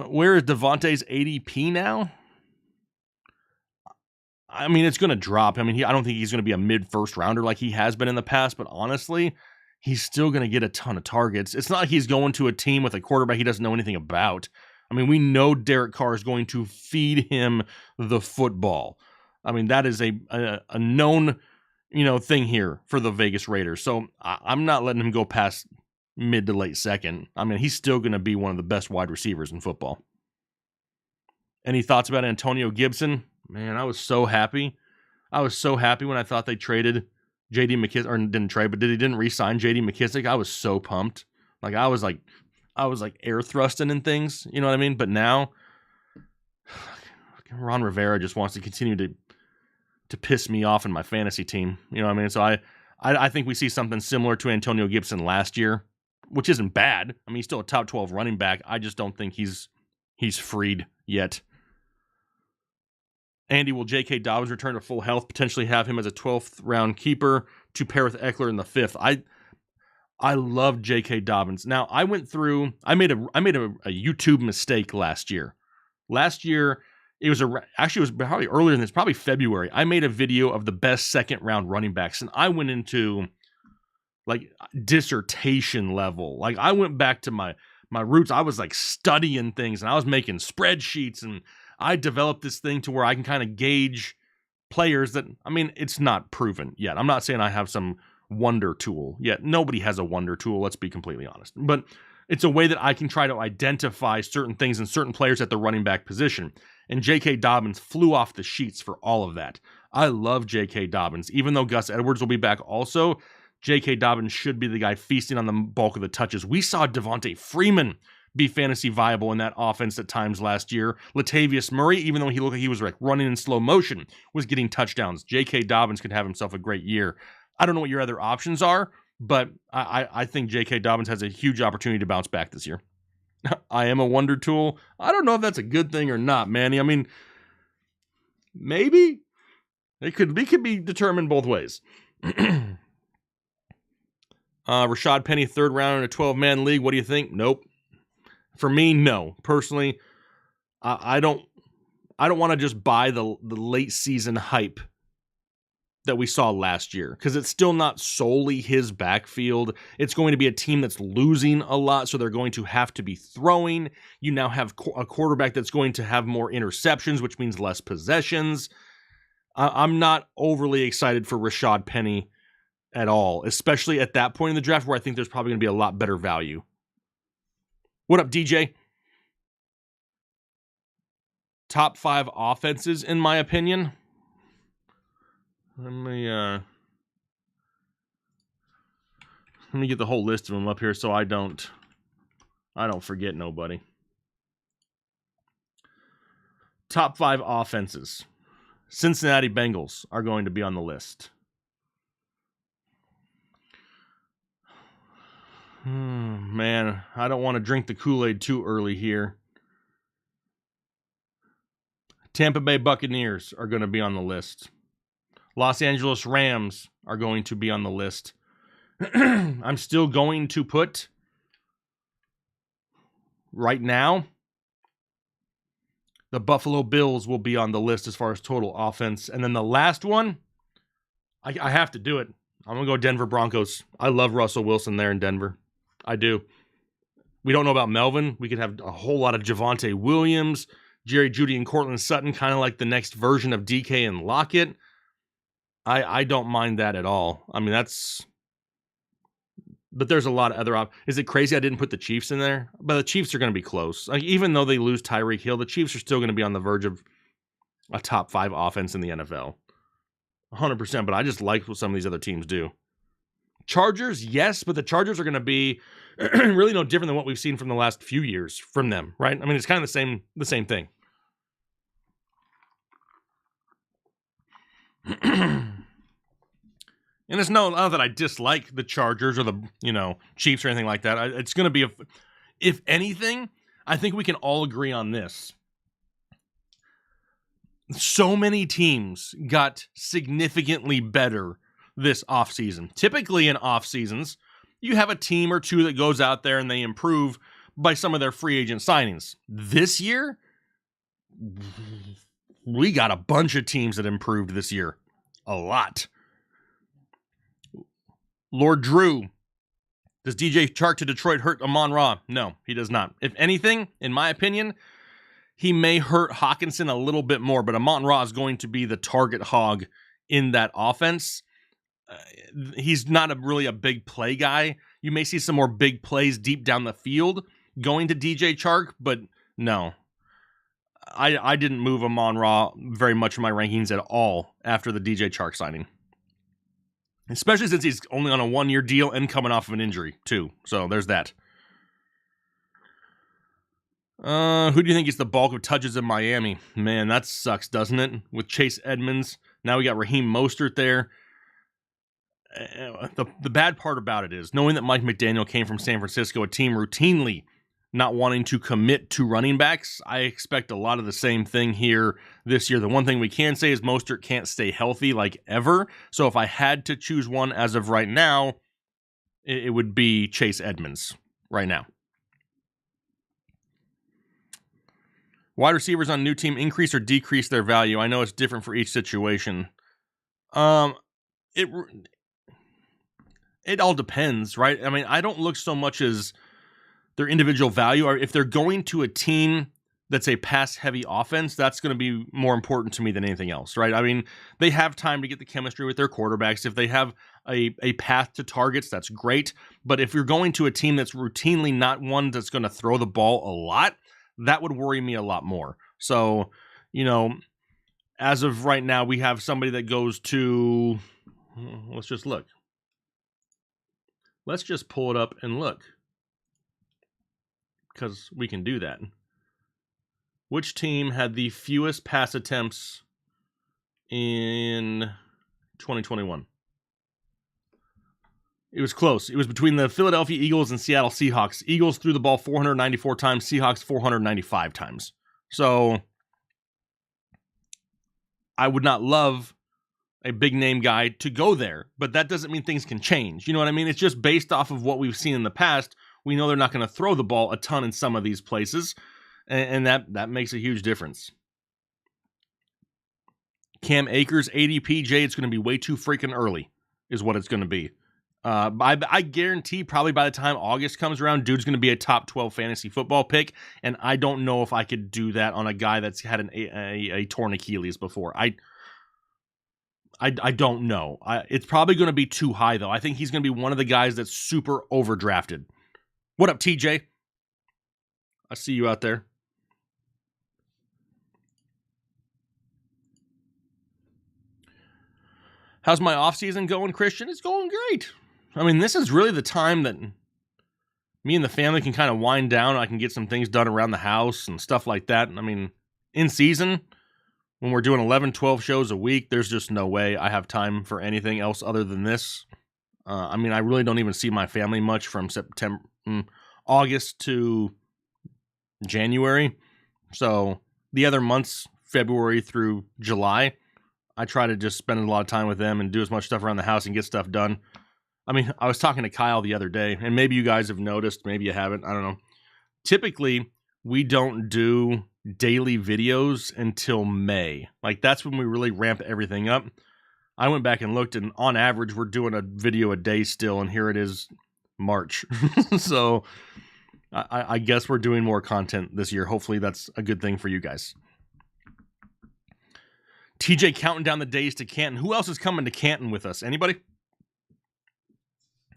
Where is Devontae's ADP now? I mean, it's going to drop. I mean, I don't think he's going to be a mid-first rounder like he has been in the past, but honestly, he's still going to get a ton of targets. It's not like he's going to a team with a quarterback he doesn't know anything about. I mean, we know Derek Carr is going to feed him the football. I mean, that is a known, thing here for the Vegas Raiders. So I'm not letting him go past mid to late second. I mean, he's still going to be one of the best wide receivers in football. Any thoughts about Antonio Gibson? Man, I was so happy. I was so happy when I thought they traded J.D. McKissic, or didn't trade, but didn't re-sign J.D. McKissic. I was so pumped. Like I was like air thrusting and things. You know what I mean? But now, Ron Rivera just wants to continue to piss me off in my fantasy team. You know what I mean? So I think we see something similar to Antonio Gibson last year, which isn't bad. I mean, he's still a top 12 running back. I just don't think he's freed yet. Andy, will J.K. Dobbins return to full health, potentially have him as a 12th round keeper to pair with Eckler in the 5th? I love J.K. Dobbins. Now, I made a YouTube mistake last year. Last year, it was probably earlier than this, probably February. I made a video of the best second round running backs, and I went into like dissertation level. Like I went back to my roots. I was like studying things, and I was making spreadsheets, and I developed this thing to where I can kind of gauge players that, I mean, it's not proven yet. I'm not saying I have some wonder tool yet. Nobody has a wonder tool, let's be completely honest. But it's a way that I can try to identify certain things in certain players at the running back position. And J.K. Dobbins flew off the sheets for all of that. I love J.K. Dobbins. Even though Gus Edwards will be back also, J.K. Dobbins should be the guy feasting on the bulk of the touches. We saw Devontae Freeman be fantasy viable in that offense at times last year. Latavius Murray, even though he looked like he was like running in slow motion, was getting touchdowns. J.K. Dobbins could have himself a great year. I don't know what your other options are, but I think J.K. Dobbins has a huge opportunity to bounce back this year. I am a wonder tool. I don't know if that's a good thing or not, Manny. I mean, maybe it could be determined both ways. Rashad Penny, 3rd round in a 12-man league. What do you think? Nope. For me, no. Personally, I don't want to just buy the late season hype that we saw last year, because it's still not solely his backfield. It's going to be a team that's losing a lot, so they're going to have to be throwing. You now have a quarterback that's going to have more interceptions, which means less possessions. I'm not overly excited for Rashad Penny at all, especially at that point in the draft where I think there's probably going to be a lot better value. What up, DJ? Top 5 offenses, in my opinion. Let me get the whole list of them up here so I don't forget nobody. Top 5 offenses. Cincinnati Bengals are going to be on the list. Man, I don't want to drink the Kool-Aid too early here. Tampa Bay Buccaneers are going to be on the list. Los Angeles Rams are going to be on the list. I'm still going to put, right now, the Buffalo Bills will be on the list as far as total offense. And then the last one, I have to do it. I'm going to go Denver Broncos. I love Russell Wilson there in Denver. I do. We don't know about Melvin. We could have a whole lot of Javonte Williams, Jerry Jeudy, and Cortland Sutton, kind of like the next version of DK and Lockett. I don't mind that at all. I mean, but there's a lot of other Is it crazy I didn't put the Chiefs in there? But the Chiefs are going to be close. Like, even though they lose Tyreek Hill, the Chiefs are still going to be on the verge of a top 5 offense in the NFL. 100%, but I just like what some of these other teams do. Chargers, yes, but the Chargers are going to be really no different than what we've seen from the last few years from them, right? I mean, it's kind of the same thing. And it's not that I dislike the Chargers or the, Chiefs or anything like that. It's going to be, if anything, I think we can all agree on this. So many teams got significantly better this offseason. Typically in off seasons, you have a team or two that goes out there and they improve by some of their free agent signings. This year, we got a bunch of teams that improved this year. A lot. Lord Drew, does DJ Chark to Detroit hurt Amon-Ra? No, he does not. If anything, in my opinion, he may hurt Hawkinson a little bit more, but Amon-Ra is going to be the target hog in that offense. He's not really a big play guy. You may see some more big plays deep down the field going to DJ Chark, but no. I didn't move Amon-Ra very much in my rankings at all after the DJ Chark signing. Especially since he's only on a 1-year deal and coming off of an injury, too. So there's that. Who do you think gets the bulk of touches in Miami? Man, that sucks, doesn't it? With Chase Edmonds. Now we got Raheem Mostert there. The bad part about it is knowing that Mike McDaniel came from San Francisco, a team routinely not wanting to commit to running backs. I expect a lot of the same thing here this year. The one thing we can say is Mostert can't stay healthy like ever. So if I had to choose one as of right now, it would be Chase Edmonds right now. Wide receivers on new team increase or decrease their value. I know it's different for each situation. It all depends, right? I mean, I don't look so much as their individual value, or if they're going to a team that's a pass-heavy offense, that's going to be more important to me than anything else, right? I mean, they have time to get the chemistry with their quarterbacks. If they have a path to targets, that's great. But if you're going to a team that's routinely not one that's going to throw the ball a lot, that would worry me a lot more. So, as of right now, we have somebody that goes to, let's just look. Let's just pull it up and look, because we can do that. Which team had the fewest pass attempts in 2021? It was close. It was between the Philadelphia Eagles and Seattle Seahawks. Eagles threw the ball 494 times, Seahawks 495 times. So I would not love a big name guy to go there, but that doesn't mean things can change. You know what I mean? It's just based off of what we've seen in the past. We know they're not going to throw the ball a ton in some of these places, and that makes a huge difference. Cam Akers, ADP, Jay, it's going to be way too freaking early, is what it's going to be. I guarantee probably by the time August comes around, dude's going to be a top 12 fantasy football pick, and I don't know if I could do that on a guy that's had a torn Achilles before. I don't know. It's probably going to be too high, though. I think he's going to be one of the guys that's super overdrafted. What up, TJ? I see you out there. How's my offseason going, Christian? It's going great. I mean, this is really the time that me and the family can kind of wind down. I can get some things done around the house and stuff like that. I mean, in season, when we're doing 11, 12 shows a week, there's just no way I have time for anything else other than this. I mean, I really don't even see my family much from August to January. So the other months, February through July, I try to just spend a lot of time with them and do as much stuff around the house and get stuff done. I mean, I was talking to Kyle the other day, and maybe you guys have noticed, maybe you haven't, I don't know. Typically, we don't do daily videos until May. Like, that's when we really ramp everything up. I went back and looked, and on average, we're doing a video a day still, and here it is March. So I guess we're doing more content this year. Hopefully that's a good thing for you guys. TJ counting down the days to Canton. Who else is coming to Canton with us? Anybody?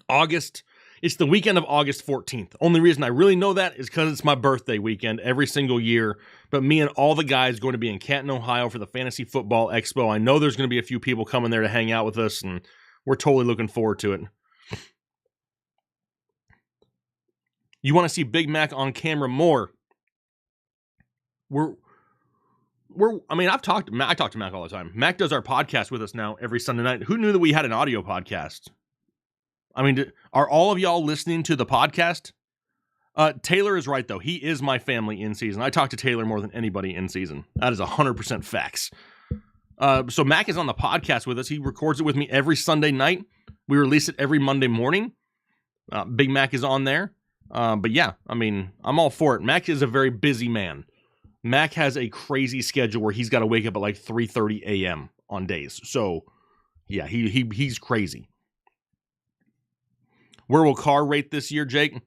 August. It's the weekend of August 14th. Only reason I really know that is because it's my birthday weekend every single year. But me and all the guys going to be in Canton, Ohio for the Fantasy Football Expo. I know there's going to be a few people coming there to hang out with us, and we're totally looking forward to it. You want to see Big Mac on camera more? I talk to Mac all the time. Mac does our podcast with us now every Sunday night. Who knew that we had an audio podcast? I mean, are all of y'all listening to the podcast? Taylor is right, though. He is my family in season. I talk to Taylor more than anybody in season. That is 100% facts. So Mac is on the podcast with us. He records it with me every Sunday night. We release it every Monday morning. Big Mac is on there. But yeah, I mean, I'm all for it. Mac is a very busy man. Mac has a crazy schedule where he's got to wake up at like 3:30 a.m. on days. So yeah, he's crazy. Where will Carr rate this year, Jake?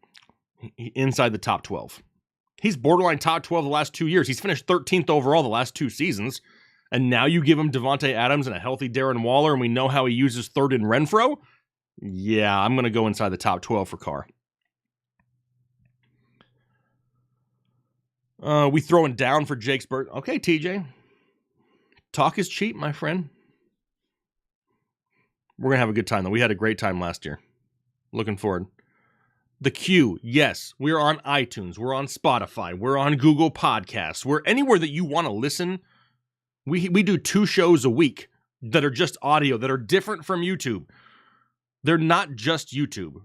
Inside the top 12. He's borderline top 12 the last 2 years. He's finished 13th overall the last 2 seasons. And now you give him Devontae Adams and a healthy Darren Waller, and we know how he uses third and Renfro? Yeah, I'm going to go inside the top 12 for Carr. We throwing down for Jake's bird. Okay, TJ. Talk is cheap, my friend. We're going to have a good time, though. We had a great time last year. Looking forward. The Q, yes, we're on iTunes. We're on Spotify. We're on Google Podcasts. We're anywhere that you want to listen. We do 2 shows a week that are just audio, that are different from YouTube. They're not just YouTube.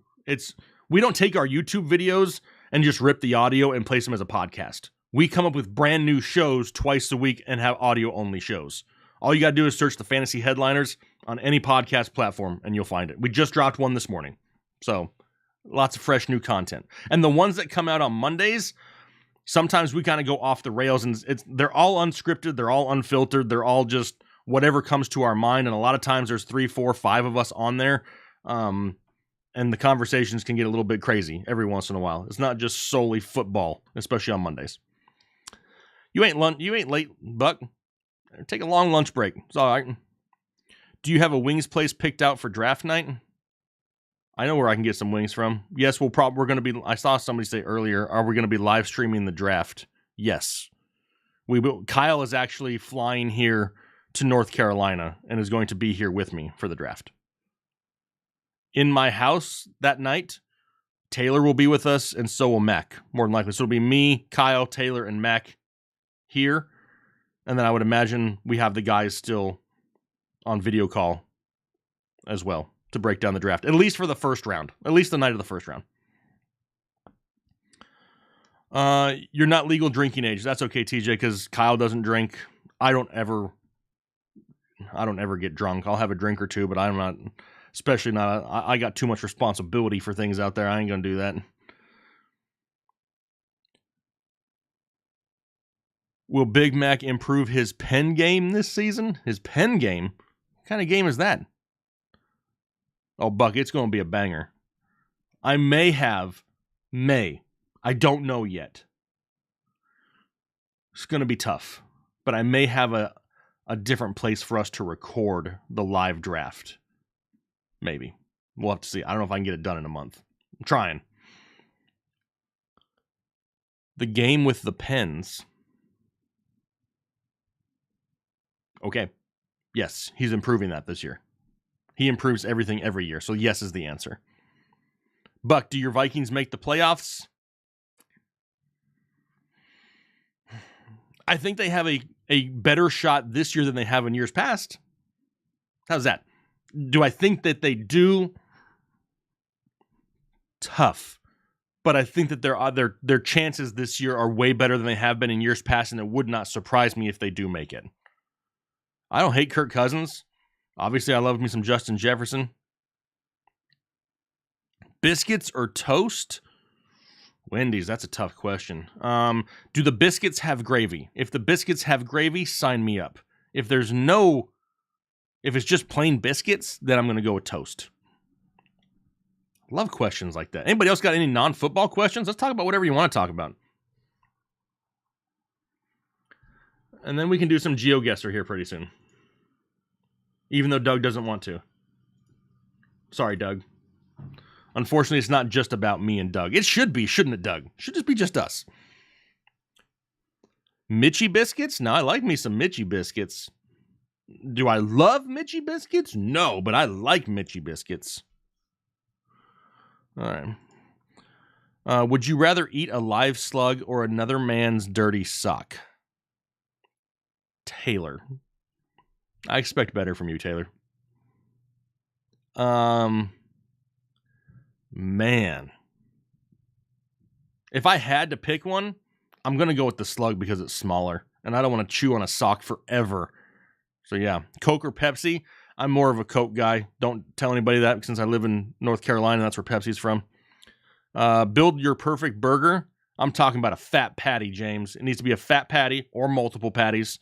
We don't take our YouTube videos and just rip the audio and place them as a podcast. We come up with brand new shows twice a week and have audio-only shows. All you got to do is search the Fantasy Headliners on any podcast platform, and you'll find it. We just dropped one this morning. So, lots of fresh new content. And the ones that come out on Mondays, sometimes we kind of go off the rails, and they're all unscripted, they're all unfiltered, they're all just whatever comes to our mind, and a lot of times there's 3, 4, 5 of us on there, and the conversations can get a little bit crazy every once in a while. It's not just solely football, especially on Mondays. You ain't late, Buck. Take a long lunch break. It's all right. Do you have a wings place picked out for draft night? I know where I can get some wings from. Yes, we're going to be. I saw somebody say earlier, are we going to be live streaming the draft? Yes, we will. Kyle is actually flying here to North Carolina and is going to be here with me for the draft. In my house that night, Taylor will be with us, and so will Mac, more than likely. So it'll be me, Kyle, Taylor, and Mac here. And then I would imagine we have the guys still on video call as well to break down the draft, at least for the first round, at least the night of the first round. You're not legal drinking age. That's okay, TJ, because Kyle doesn't drink. I don't ever get drunk. I'll have a drink or two, but I'm not, especially not, I got too much responsibility for things out there. I ain't going to do that. Will Big Mac improve his pen game this season? His pen game? What kind of game is that? Oh, Buck, it's going to be a banger. I I don't know yet. It's going to be tough. But I may have a different place for us to record the live draft. Maybe. We'll have to see. I don't know if I can get it done in a month. I'm trying. The game with the pens. Okay. Yes, he's improving that this year. He improves everything every year, so yes is the answer. Buck, do your Vikings make the playoffs? I think they have a better shot this year than they have in years past. How's that? Do I think that they do? Tough. But I think that their chances this year are way better than they have been in years past, and it would not surprise me if they do make it. I don't hate Kirk Cousins. Obviously, I love me some Justin Jefferson. Biscuits or toast? Wendy's, that's a tough question. Do the biscuits have gravy? If the biscuits have gravy, sign me up. If it's just plain biscuits, then I'm going to go with toast. Love questions like that. Anybody else got any non-football questions? Let's talk about whatever you want to talk about. And then we can do some Geoguessr here pretty soon. Even though Doug doesn't want to. Sorry, Doug. Unfortunately, it's not just about me and Doug. It should be, shouldn't it, Doug? It should just be just us. Mitchie biscuits? No, I like me some Mitchie biscuits. Do I love Mitchie biscuits? No, but I like Mitchie biscuits. All right. Would you rather eat a live slug or another man's dirty sock? Taylor. I expect better from you, Taylor. Man. If I had to pick one, I'm going to go with the slug because it's smaller. And I don't want to chew on a sock forever. So yeah, Coke or Pepsi? I'm more of a Coke guy. Don't tell anybody that since I live in North Carolina. That's where Pepsi's from. Build your perfect burger. I'm talking about a fat patty, James. It needs to be a fat patty or multiple patties.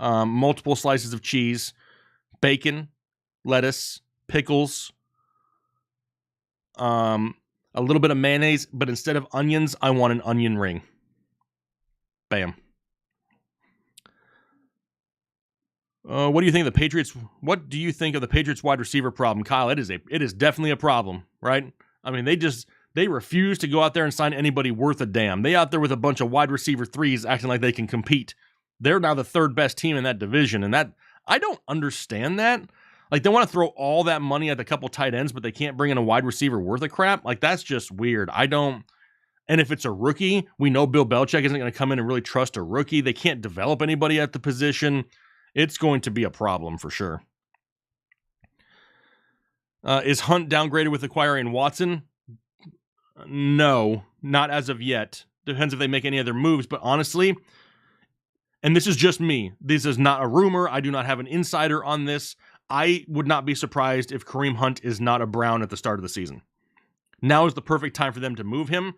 Multiple slices of cheese, bacon, lettuce, pickles, a little bit of mayonnaise, but instead of onions, I want an onion ring. Bam. What do you think of the Patriots? What do you think of the Patriots wide receiver problem, Kyle? It is definitely a problem, right? I mean, they refuse to go out there and sign anybody worth a damn. They out there with a bunch of wide receiver threes acting like they can compete. They're now the third best team in that division, and that I don't understand that. Like, they want to throw all that money at a couple tight ends, but they can't bring in a wide receiver worth of crap. Like, that's just weird. And if it's a rookie, we know Bill Belichick isn't going to come in and really trust a rookie. They can't develop anybody at the position. It's going to be a problem for sure. Is Hunt downgraded with acquiring Watson? No, not as of yet. Depends if they make any other moves, but honestly, and this is just me, this is not a rumor, I do not have an insider on this, I would not be surprised if Kareem Hunt is not a Brown at the start of the season. Now is the perfect time for them to move him,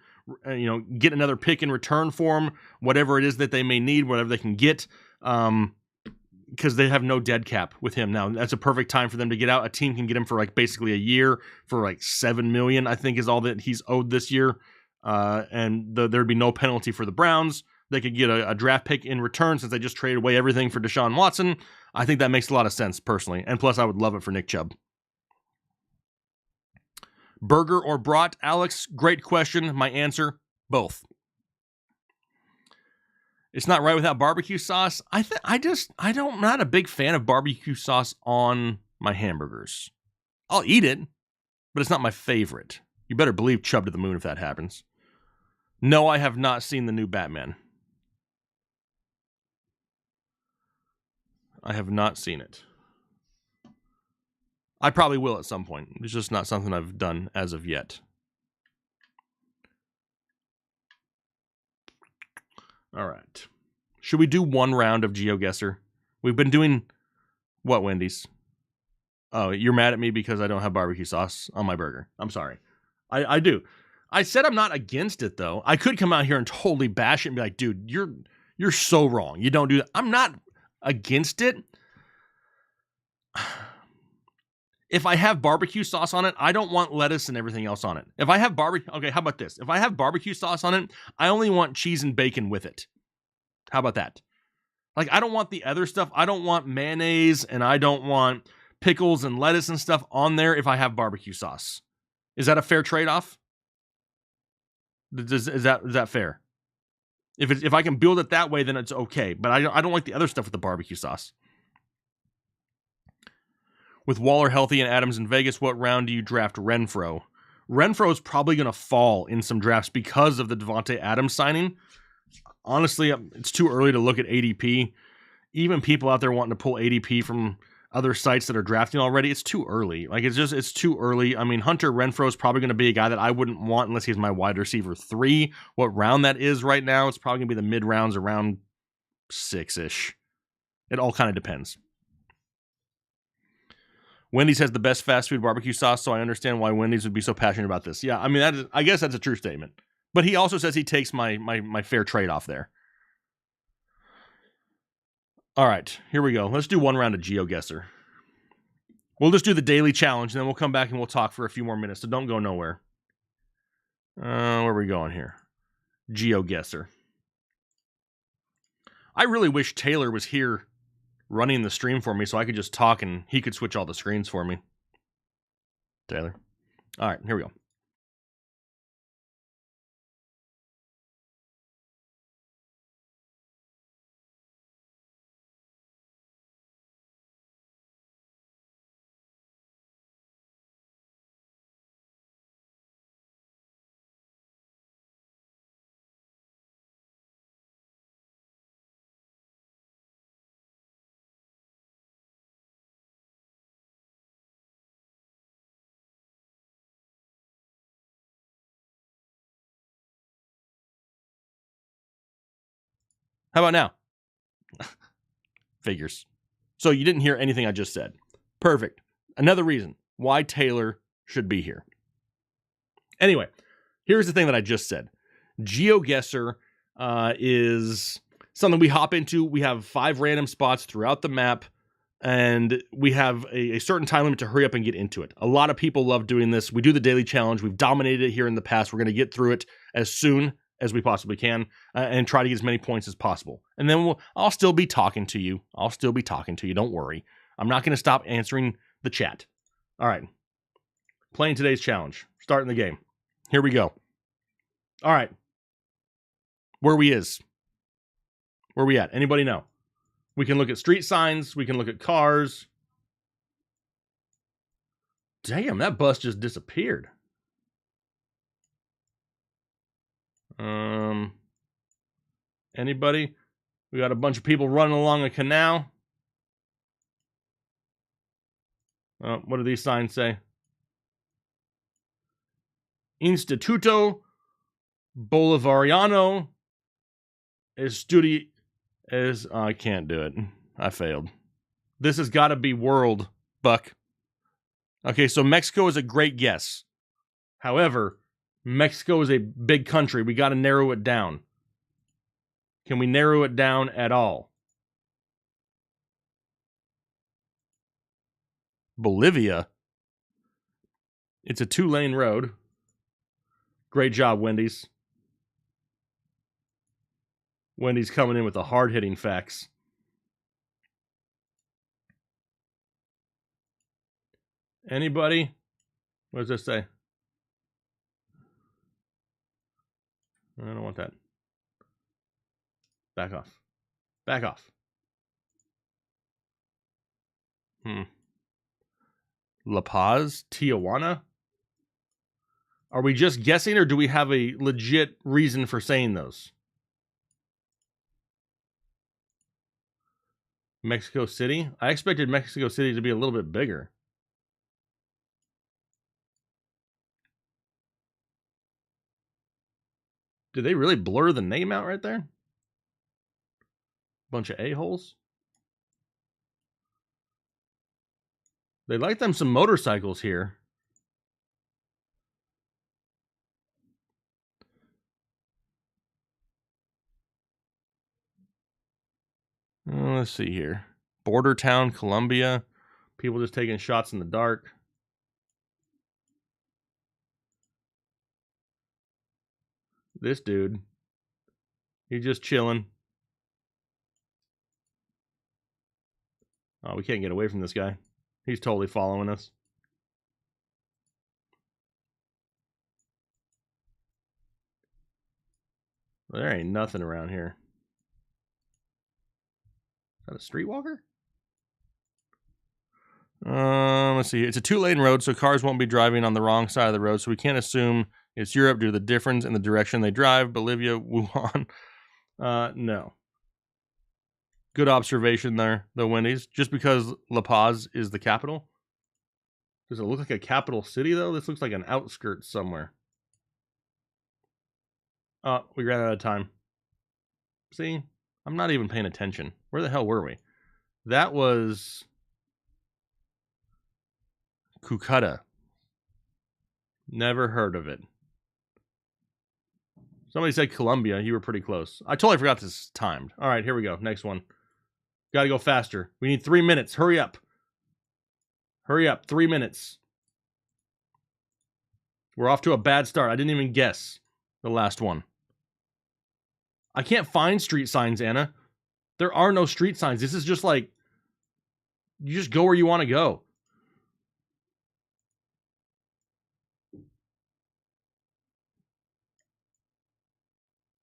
get another pick in return for him, whatever it is that they may need, whatever they can get, because they have no dead cap with him now. That's a perfect time for them to get out. A team can get him for like basically a year for like $7 million, I think is all that he's owed this year. And there'd be no penalty for the Browns. They could get a draft pick in return since they just traded away everything for Deshaun Watson. I think that makes a lot of sense personally. And plus I would love it for Nick Chubb. Burger or brat, Alex? Great question. My answer, both. It's not right without barbecue sauce. I'm not a big fan of barbecue sauce on my hamburgers. I'll eat it, but it's not my favorite. You better believe Chubb to the moon if that happens. No, I have not seen the new Batman. I have not seen it. I probably will at some point. It's just not something I've done as of yet. All right. Should we do one round of Geoguessr? We've been doing what, Wendy's? Oh, you're mad at me because I don't have barbecue sauce on my burger. I'm sorry. I do. I said I'm not against it, though. I could come out here and totally bash it and be like, dude, you're so wrong. You don't do that. I'm not against it. If I have barbecue sauce on it, I don't want lettuce and everything else on it. If I have okay, how about this? If I have barbecue sauce on it, I only want cheese and bacon with it. How about that? Like, I don't want the other stuff. I don't want mayonnaise and I don't want pickles and lettuce and stuff on there if I have barbecue sauce. Is that a fair trade-off? Is that fair? If I can build it that way, then it's okay. But I don't like the other stuff with the barbecue sauce. With Waller healthy and Adams in Vegas, what round do you draft Renfrow? Renfrow is probably going to fall in some drafts because of the Devontae Adams signing. Honestly, it's too early to look at ADP. Even people out there wanting to pull ADP from other sites that are drafting already, it's too early. Like, it's too early. I mean, Hunter Renfrow is probably going to be a guy that I wouldn't want unless he's my wide receiver 3. What round that is right now, it's probably going to be the mid-rounds around 6-ish. It all kind of depends. Wendy's has the best fast food barbecue sauce, so I understand why Wendy's would be so passionate about this. Yeah, I mean, I guess that's a true statement. But he also says he takes my fair trade-off there. All right, here we go. Let's do one round of Geoguessr. We'll just do the daily challenge, and then we'll come back and we'll talk for a few more minutes, so don't go nowhere. Where are we going here? Geoguessr. I really wish Taylor was here running the stream for me so I could just talk and he could switch all the screens for me. Taylor. All right, here we go. How about now? Figures. So you didn't hear anything I just said. Perfect. Another reason why Taylor should be here. Anyway, here's the thing that I just said. Geoguessr is something we hop into. We have 5 random spots throughout the map, and we have a certain time limit to hurry up and get into it. A lot of people love doing this. We do the daily challenge. We've dominated it here in the past. We're going to get through it as soon as we possibly can and try to get as many points as possible. And then I'll still be talking to you. Don't worry. I'm not going to stop answering the chat. All right. Playing today's challenge. Starting the game. Here we go. All right. Where we at? Anybody know? We can look at street signs. We can look at cars. Damn, that bus just disappeared. Anybody? We got a bunch of people running along a canal. What do these signs say? Instituto Bolivariano I can't do it. I failed. This has got to be world, Buck. Okay, so Mexico is a great guess. However, Mexico is a big country. We got to narrow it down. Can we narrow it down at all? Bolivia. It's a 2-lane road. Great job, Wendy's. Wendy's coming in with the hard-hitting facts. Anybody? What does this say? I don't want that. Back off. Back off. La Paz? Tijuana? Are we just guessing, or do we have a legit reason for saying those? Mexico City? I expected Mexico City to be a little bit bigger. Did they really blur the name out right there? Bunch of a-holes. They like them some motorcycles here. Let's see here. Border town, Colombia. People just taking shots in the dark. This dude. He's just chilling. Oh, we can't get away from this guy. He's totally following us. There ain't nothing around here. Is that a streetwalker? Let's see. It's a 2-lane road, so cars won't be driving on the wrong side of the road, so we can't assume it's Europe due to the difference in the direction they drive. Bolivia, Wuhan. No. Good observation there, though, Wendy's. Just because La Paz is the capital. Does it look like a capital city, though? This looks like an outskirts somewhere. We ran out of time. See? I'm not even paying attention. Where the hell were we? That was Cucuta. Never heard of it. Somebody said Colombia. You were pretty close. I totally forgot this timed. All right, here we go. Next one. Got to go faster. We need 3 minutes. Hurry up. Hurry up. 3 minutes. We're off to a bad start. I didn't even guess the last one. I can't find street signs, Anna. There are no street signs. This is just like, you just go where you want to go.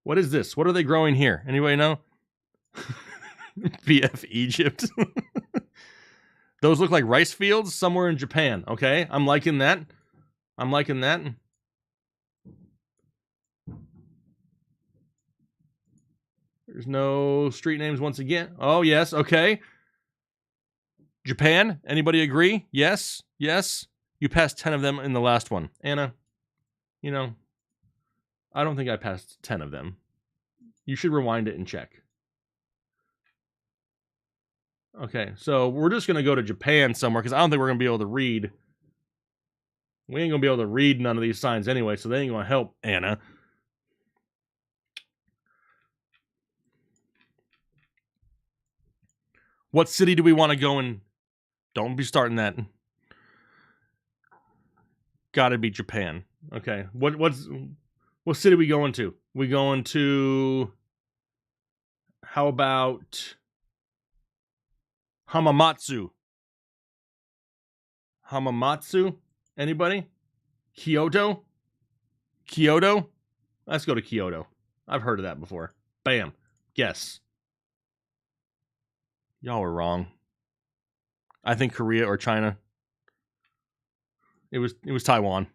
What is this? What are they growing here? Anybody know? BF Egypt. Those look like rice fields somewhere in Japan. Okay, I'm liking that. I'm liking that. There's no street names once again. Oh, yes. Okay. Japan. Anybody agree? Yes. Yes. You passed 10 of them in the last one. Anna, you know, I don't think I passed 10 of them. You should rewind it and check. Okay, so we're just going to go to Japan somewhere because I don't think we're going to be able to read. We ain't going to be able to read none of these signs anyway, so they ain't going to help, Anna. What city do we want to go in? Don't be starting that. Gotta be Japan. Okay, what's What city we going to? We going to... How about... Hamamatsu? Hamamatsu? Anybody? Kyoto? Kyoto? Let's go to Kyoto. I've heard of that before. Bam. Guess. Y'all were wrong. I think Korea or China. It was Taiwan.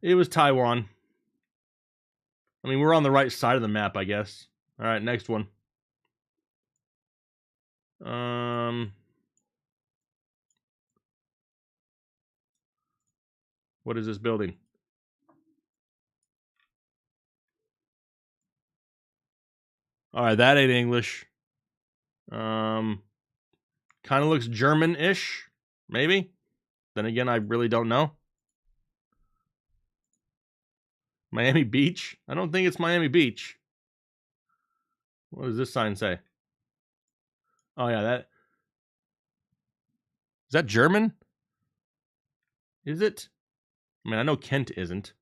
It was Taiwan. I mean, we're on the right side of the map, I guess. All right, next one. What is this building? All right, that ain't English. Kind of looks German-ish, maybe. Then again, I really don't know. Miami Beach? I don't think it's Miami Beach. What does this sign say? Oh yeah, that... Is that German? Is it? I mean, I know Kent isn't.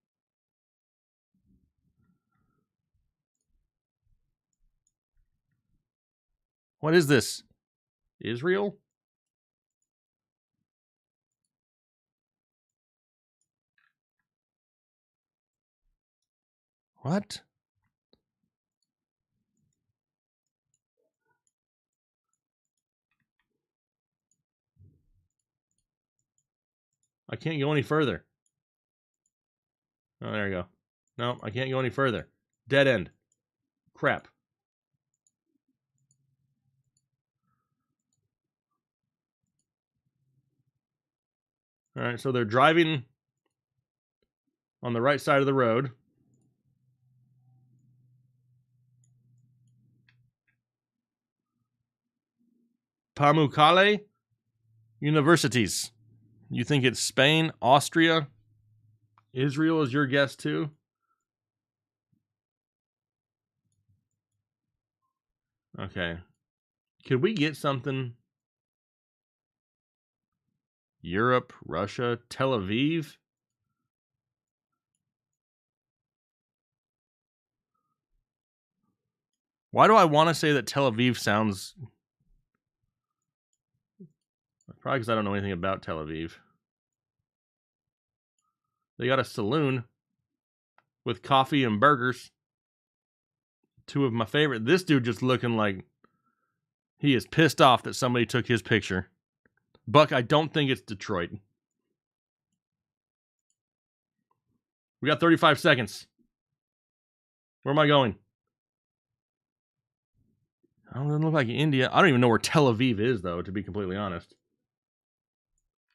What is this? Israel? What? I can't go any further. Oh, there you go. No, I can't go any further. Dead end. Crap. All right, so they're driving on the right side of the road. Pamukkale Universities. You think it's Spain, Austria, Israel is your guess too? Okay. Could we get something? Europe, Russia, Tel Aviv? Why do I want to say that Tel Aviv sounds... Probably because I don't know anything about Tel Aviv. They got a saloon with coffee and burgers. Two of my favorite. This dude just looking like he is pissed off that somebody took his picture. Buck, I don't think it's Detroit. We got 35 seconds. Where am I going? I don't look like India. I don't even know where Tel Aviv is, though, to be completely honest.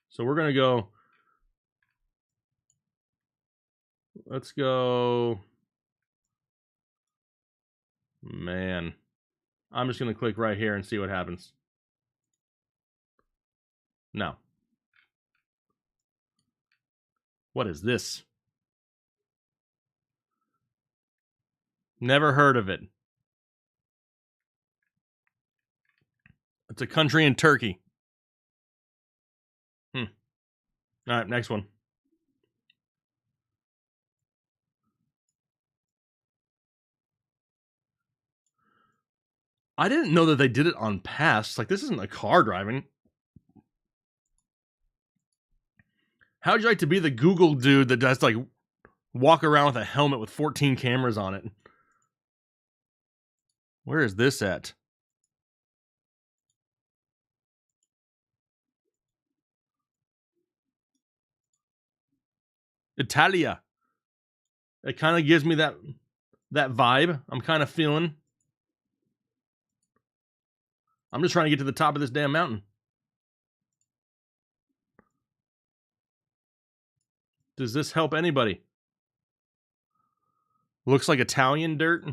So we're going to go... Let's go... Man. I'm just going to click right here and see what happens. No. What is this? Never heard of it. It's a country in Turkey. All right, next one. I didn't know that they did it on pass. Like, this isn't a car driving. How'd you like to be the Google dude that does, like, walk around with a helmet with 14 cameras on it? Where is this at? Italia. It kind of gives me that vibe. I'm kind of feeling. I'm just trying to get to the top of this damn mountain. Does this help anybody? Looks like Italian dirt.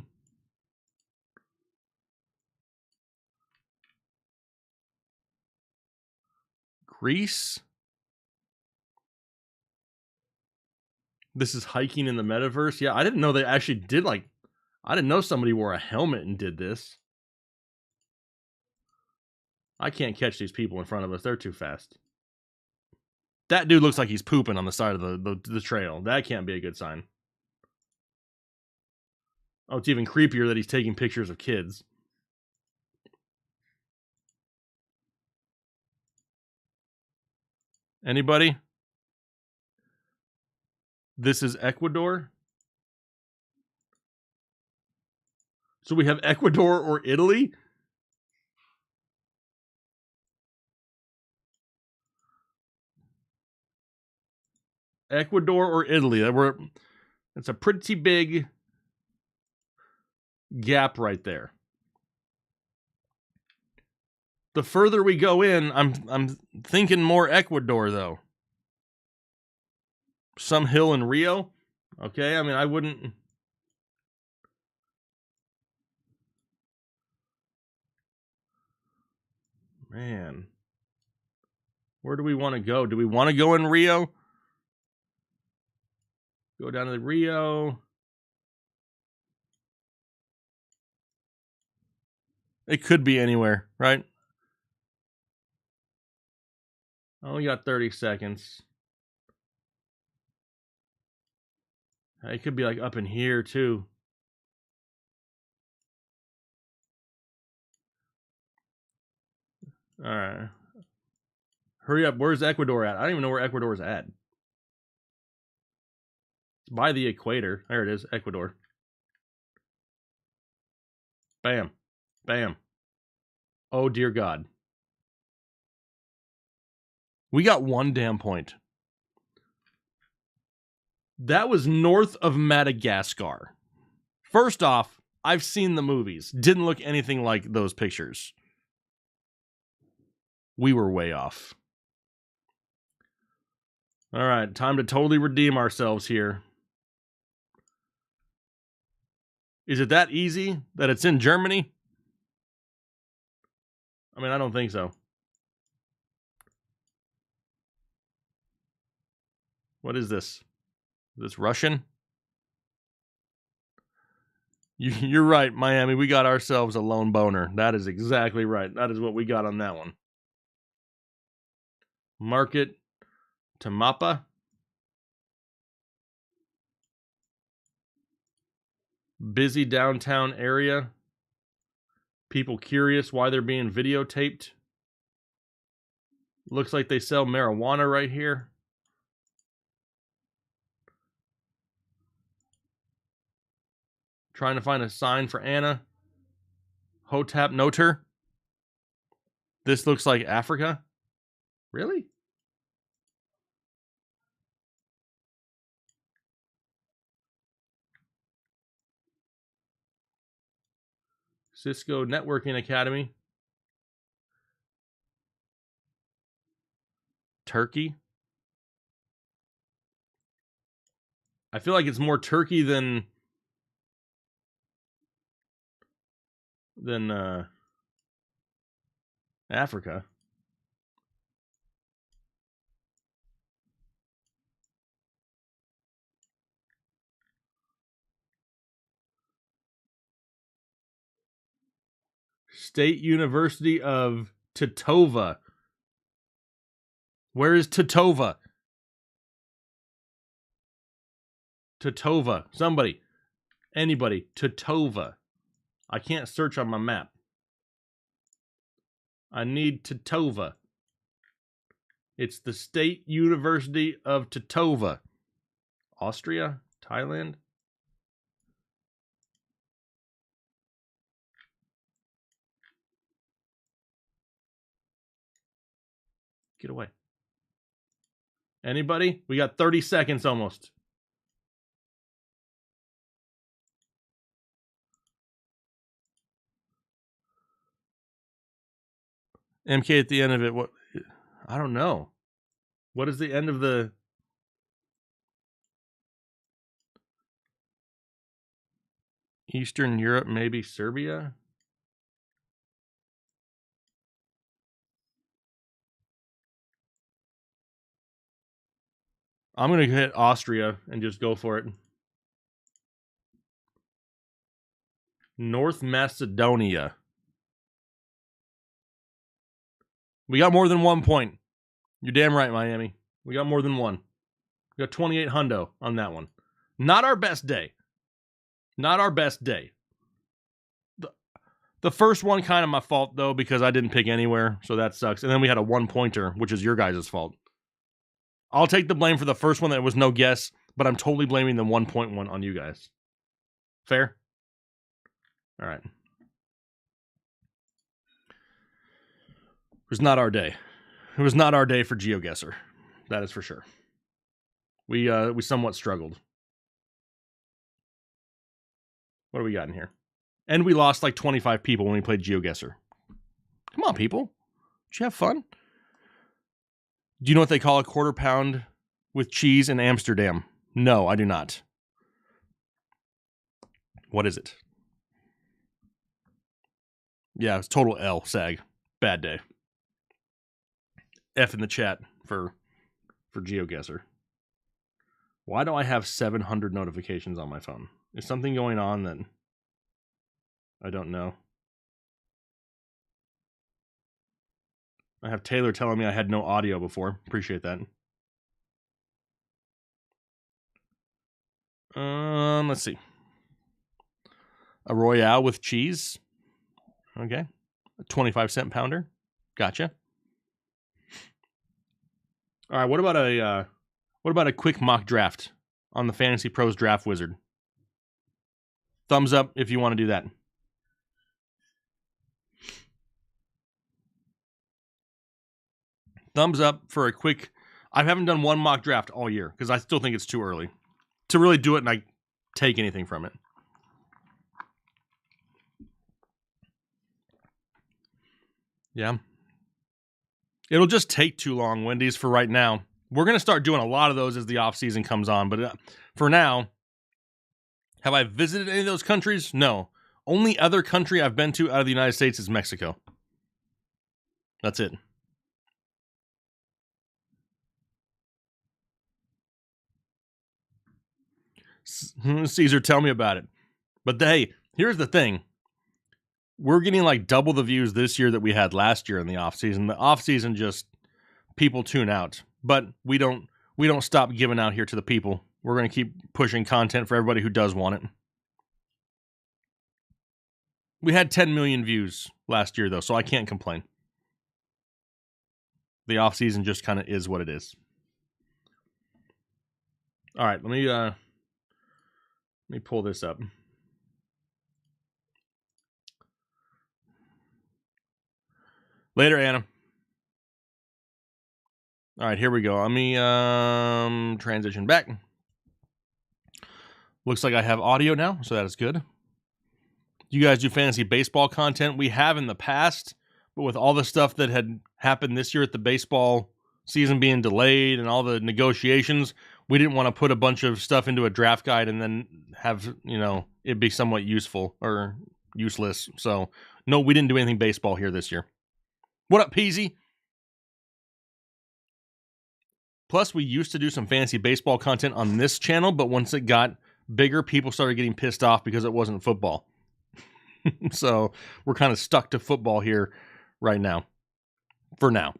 Greece? This is hiking in the metaverse? Yeah, I didn't know they actually did, like... I didn't know somebody wore a helmet and did this. I can't catch these people in front of us. They're too fast. That dude looks like he's pooping on the side of the trail. That can't be a good sign. Oh, it's even creepier that he's taking pictures of kids. Anybody? This is Ecuador. So we have Ecuador or Italy? Ecuador or Italy. It's a pretty big gap right there. The further we go in, I'm thinking more Ecuador though. Some hill in Rio. Okay, I mean I wouldn't. Man, where do we want to go? Do we want to go in Rio? Go down to the Rio. It could be anywhere, right? Oh, we got 30 seconds. It could be like up in here too. All right. Hurry up. Where's Ecuador at? I don't even know where Ecuador's at. It's by the equator. There it is, Ecuador. Bam. Bam. Oh, dear God. We got 1 damn point. That was north of Madagascar. First off, I've seen the movies. Didn't look anything like those pictures. We were way off. All right, time to totally redeem ourselves here. Is it that easy that it's in Germany? I mean, I don't think so. What is this? Is this Russian? You're right, Miami. We got ourselves a lone boner. That is exactly right. That is what we got on that one. Market Tamapa. Busy downtown area. People curious why they're being videotaped. Looks like they sell marijuana right here. Trying to find a sign for Anna. Hotep Noter. This looks like Africa. Really? Cisco Networking Academy. Turkey. I feel like it's more Turkey than Africa. State University of Titova. Where is Titova? Titova. Somebody. Anybody. Titova. I can't search on my map. I need Titova. It's the State University of Titova. Austria? Thailand? Get away. Anybody? We got 30 seconds almost. MK at the end of it. What? I don't know. What is the end of the... Eastern Europe, maybe Serbia? I'm going to hit Austria and just go for it. North Macedonia. We got more than 1 point. You're damn right, Miami. We got more than one. We got 28 hundo on that one. Not our best day. Not our best day. The first one kind of my fault, though, because I didn't pick anywhere, so that sucks. And then we had a one-pointer, which is your guys' fault. I'll take the blame for the first one that was no guess, but I'm totally blaming the 1.1 on you guys. Fair? All right. It was not our day. It was not our day for Geoguessr. That is for sure. We somewhat struggled. What do we got in here? And we lost like 25 people when we played Geoguessr. Come on, people. Did you have fun? Do you know what they call a quarter pound with cheese in Amsterdam? No, I do not. What is it? Yeah, it's total L, Sag. Bad day. F in the chat for Geoguessr. Why do I have 700 notifications on my phone? Is something going on that I don't know? I have Taylor telling me I had no audio before. Appreciate that. Let's see. A Royale with cheese. Okay. A 25-cent pounder. Gotcha. All right, what about a quick mock draft on the Fantasy Pros Draft Wizard? Thumbs up if you want to do that. Thumbs up for a quick... I haven't done one mock draft all year because I still think it's too early to really do it and I take anything from it. Yeah. It'll just take too long, Wendy's, for right now. We're going to start doing a lot of those as the off-season comes on, but for now, have I visited any of those countries? No. Only other country I've been to out of the United States is Mexico. That's it. Caesar, tell me about it. But hey, here's the thing. We're getting like double the views this year that we had last year in the off-season. The off-season just people tune out. But we don't stop giving out here to the people. We're going to keep pushing content for everybody who does want it. We had 10 million views last year, though, so I can't complain. The off-season just kind of is what it is. All right, let me pull this up. Later, Anna. All right, here we go. Let me transition back. Looks like I have audio now, so that is good. You guys do fantasy baseball content? We have in the past, but with all the stuff that had happened this year at the baseball season being delayed and all the negotiations, we didn't want to put a bunch of stuff into a draft guide and then have, it be somewhat useful or useless. So, no, we didn't do anything baseball here this year. What up, Peasy? Plus, we used to do some fantasy baseball content on this channel, but once it got bigger, people started getting pissed off because it wasn't football. So we're kind of stuck to football here right now. For now.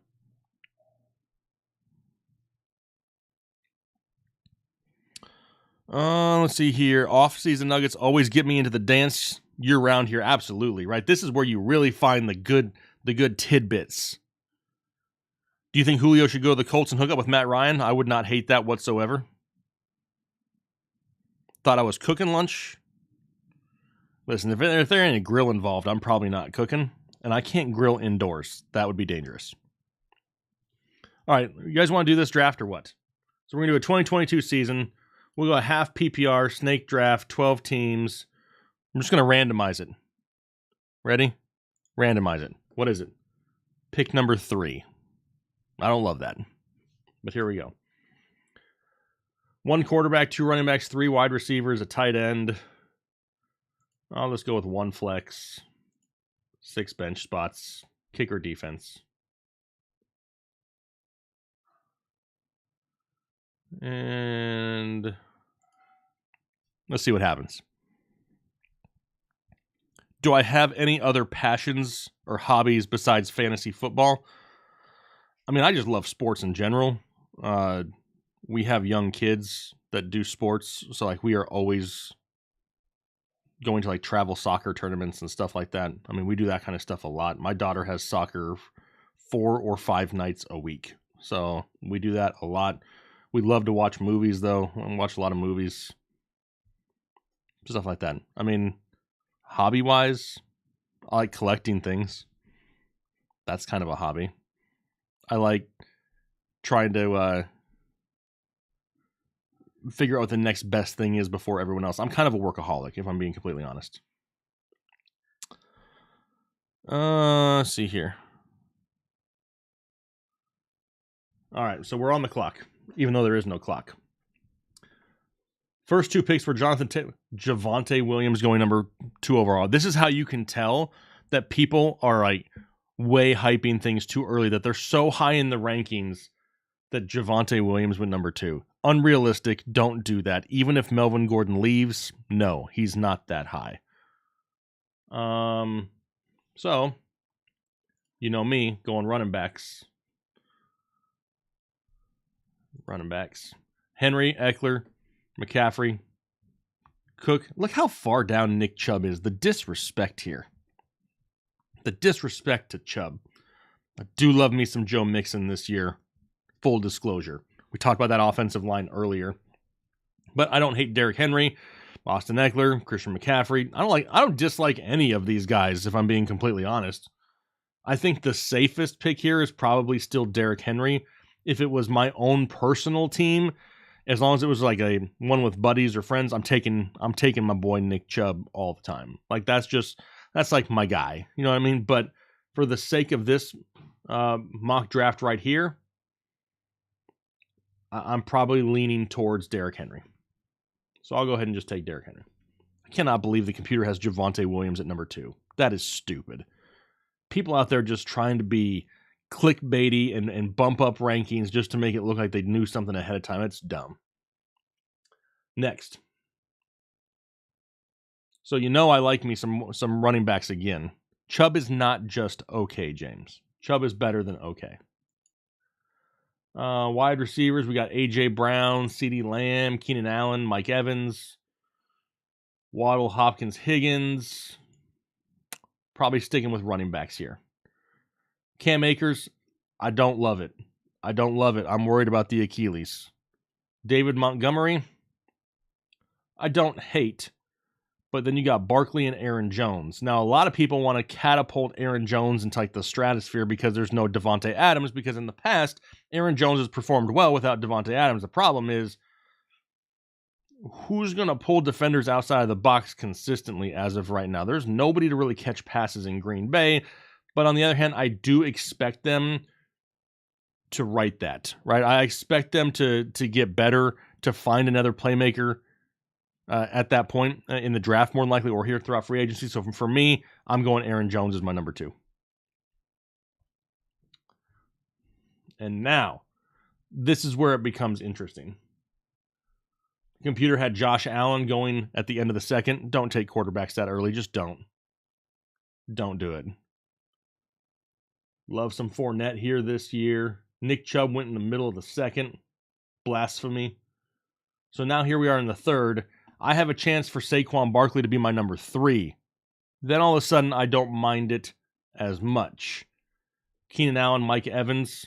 Let's see here. Off-season nuggets always get me into the dance year-round here. Absolutely, right? This is where you really find the good tidbits. Do you think Julio should go to the Colts and hook up with Matt Ryan? I would not hate that whatsoever. Thought I was cooking lunch. Listen, if there ain't a grill involved, I'm probably not cooking. And I can't grill indoors. That would be dangerous. All right, you guys want to do this draft or what? So we're going to do a 2022 season. We'll go a half PPR, snake draft, 12 teams. I'm just going to randomize it. Ready? Randomize it. What is it? Pick number 3. I don't love that. But here we go. 1 quarterback, 2 running backs, 3 wide receivers, a tight end. I'll just go with 1 flex, 6 bench spots, kicker defense. And let's see what happens. Do I have any other passions or hobbies besides fantasy football? I mean, I just love sports in general. We have young kids that do sports, so like we are always going to like travel soccer tournaments and stuff like that. I mean, we do that kind of stuff a lot. My daughter has soccer 4 or 5 nights a week. So we do that a lot. We love to watch movies, though. I watch a lot of movies. Stuff like that. I mean, hobby-wise, I like collecting things. That's kind of a hobby. I like trying to figure out what the next best thing is before everyone else. I'm kind of a workaholic, if I'm being completely honest. Let's see here. All right, so we're on the clock, even though there is no clock. First 2 picks were Javonte Williams going number 2 overall. This is how you can tell that people are like way hyping things too early, that they're so high in the rankings that Javonte Williams went number 2. Unrealistic. Don't do that. Even if Melvin Gordon leaves, no, he's not that high. So, you know me, going running backs. Henry, Eckler, McCaffrey, Cook. Look how far down Nick Chubb is. The disrespect here. The disrespect to Chubb. I do love me some Joe Mixon this year. Full disclosure. We talked about that offensive line earlier. But I don't hate Derrick Henry, Austin Eckler, Christian McCaffrey. I don't dislike any of these guys, if I'm being completely honest. I think the safest pick here is probably still Derrick Henry. If it was my own personal team, as long as it was like a one with buddies or friends, I'm taking my boy Nick Chubb all the time. Like that's like my guy. You know what I mean? But for the sake of this mock draft right here, I'm probably leaning towards Derrick Henry. So I'll go ahead and just take Derrick Henry. I cannot believe the computer has Javonte Williams at number 2. That is stupid. People out there just trying to be clickbaity and bump up rankings just to make it look like they knew something ahead of time. It's dumb. Next. So you know I like me some running backs again. Chubb is not just okay, James. Chubb is better than okay. Wide receivers, we got A.J. Brown, CeeDee Lamb, Keenan Allen, Mike Evans, Waddle, Hopkins, Higgins. Probably sticking with running backs here. Cam Akers, I don't love it. I'm worried about the Achilles. David Montgomery, I don't hate. But then you got Barkley and Aaron Jones. Now, a lot of people want to catapult Aaron Jones into like the stratosphere because there's no Devontae Adams, because in the past, Aaron Jones has performed well without Devontae Adams. The problem is, who's going to pull defenders outside of the box consistently as of right now? There's nobody to really catch passes in Green Bay. But on the other hand, I do expect them to right that, right? I expect them to get better, to find another playmaker at that point in the draft, more than likely, or here throughout free agency. So for me, I'm going Aaron Jones as my number 2. And now, this is where it becomes interesting. The computer had Josh Allen going at the end of the second. Don't take quarterbacks that early. Just don't. Don't do it. Love some Fournette here this year. Nick Chubb went in the middle of the second. Blasphemy. So now here we are in the third. I have a chance for Saquon Barkley to be my number 3. Then all of a sudden, I don't mind it as much. Keenan Allen, Mike Evans.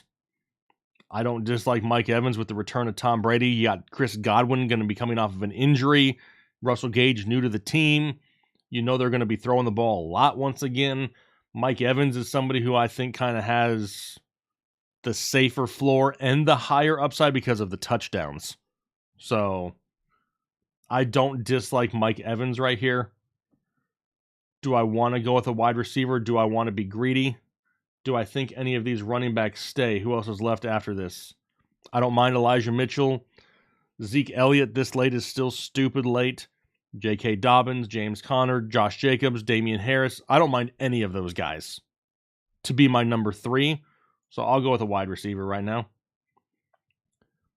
I don't dislike Mike Evans with the return of Tom Brady. You got Chris Godwin going to be coming off of an injury. Russell Gage new to the team. You know they're going to be throwing the ball a lot once again. Mike Evans is somebody who I think kind of has the safer floor and the higher upside because of the touchdowns. So I don't dislike Mike Evans right here. Do I want to go with a wide receiver? Do I want to be greedy? Do I think any of these running backs stay? Who else is left after this? I don't mind Elijah Mitchell. Zeke Elliott this late is still stupid late. J.K. Dobbins, James Conner, Josh Jacobs, Damian Harris. I don't mind any of those guys to be my number 3. So I'll go with a wide receiver right now.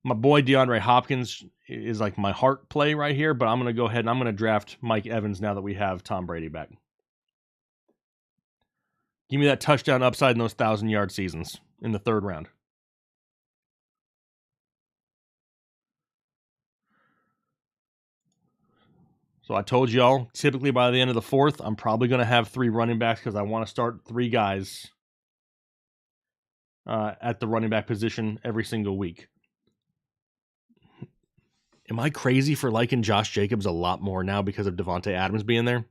My boy DeAndre Hopkins is like my heart play right here, but I'm going to go ahead and I'm going to draft Mike Evans now that we have Tom Brady back. Give me that touchdown upside in those 1,000-yard seasons in the third round. So I told y'all, typically by the end of the fourth, I'm probably going to have 3 running backs because I want to start 3 guys at the running back position every single week. Am I crazy for liking Josh Jacobs a lot more now because of Devontae Adams being there?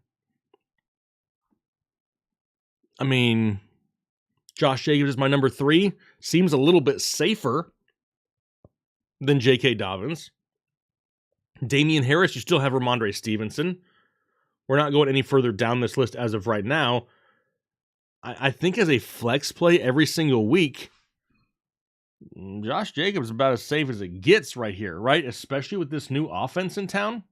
I mean, Josh Jacobs is my number 3. Seems a little bit safer than J.K. Dobbins. Damian Harris, you still have Ramondre Stevenson. We're not going any further down this list as of right now. I think as a flex play every single week, Josh Jacobs is about as safe as it gets right here, right? Especially with this new offense in town.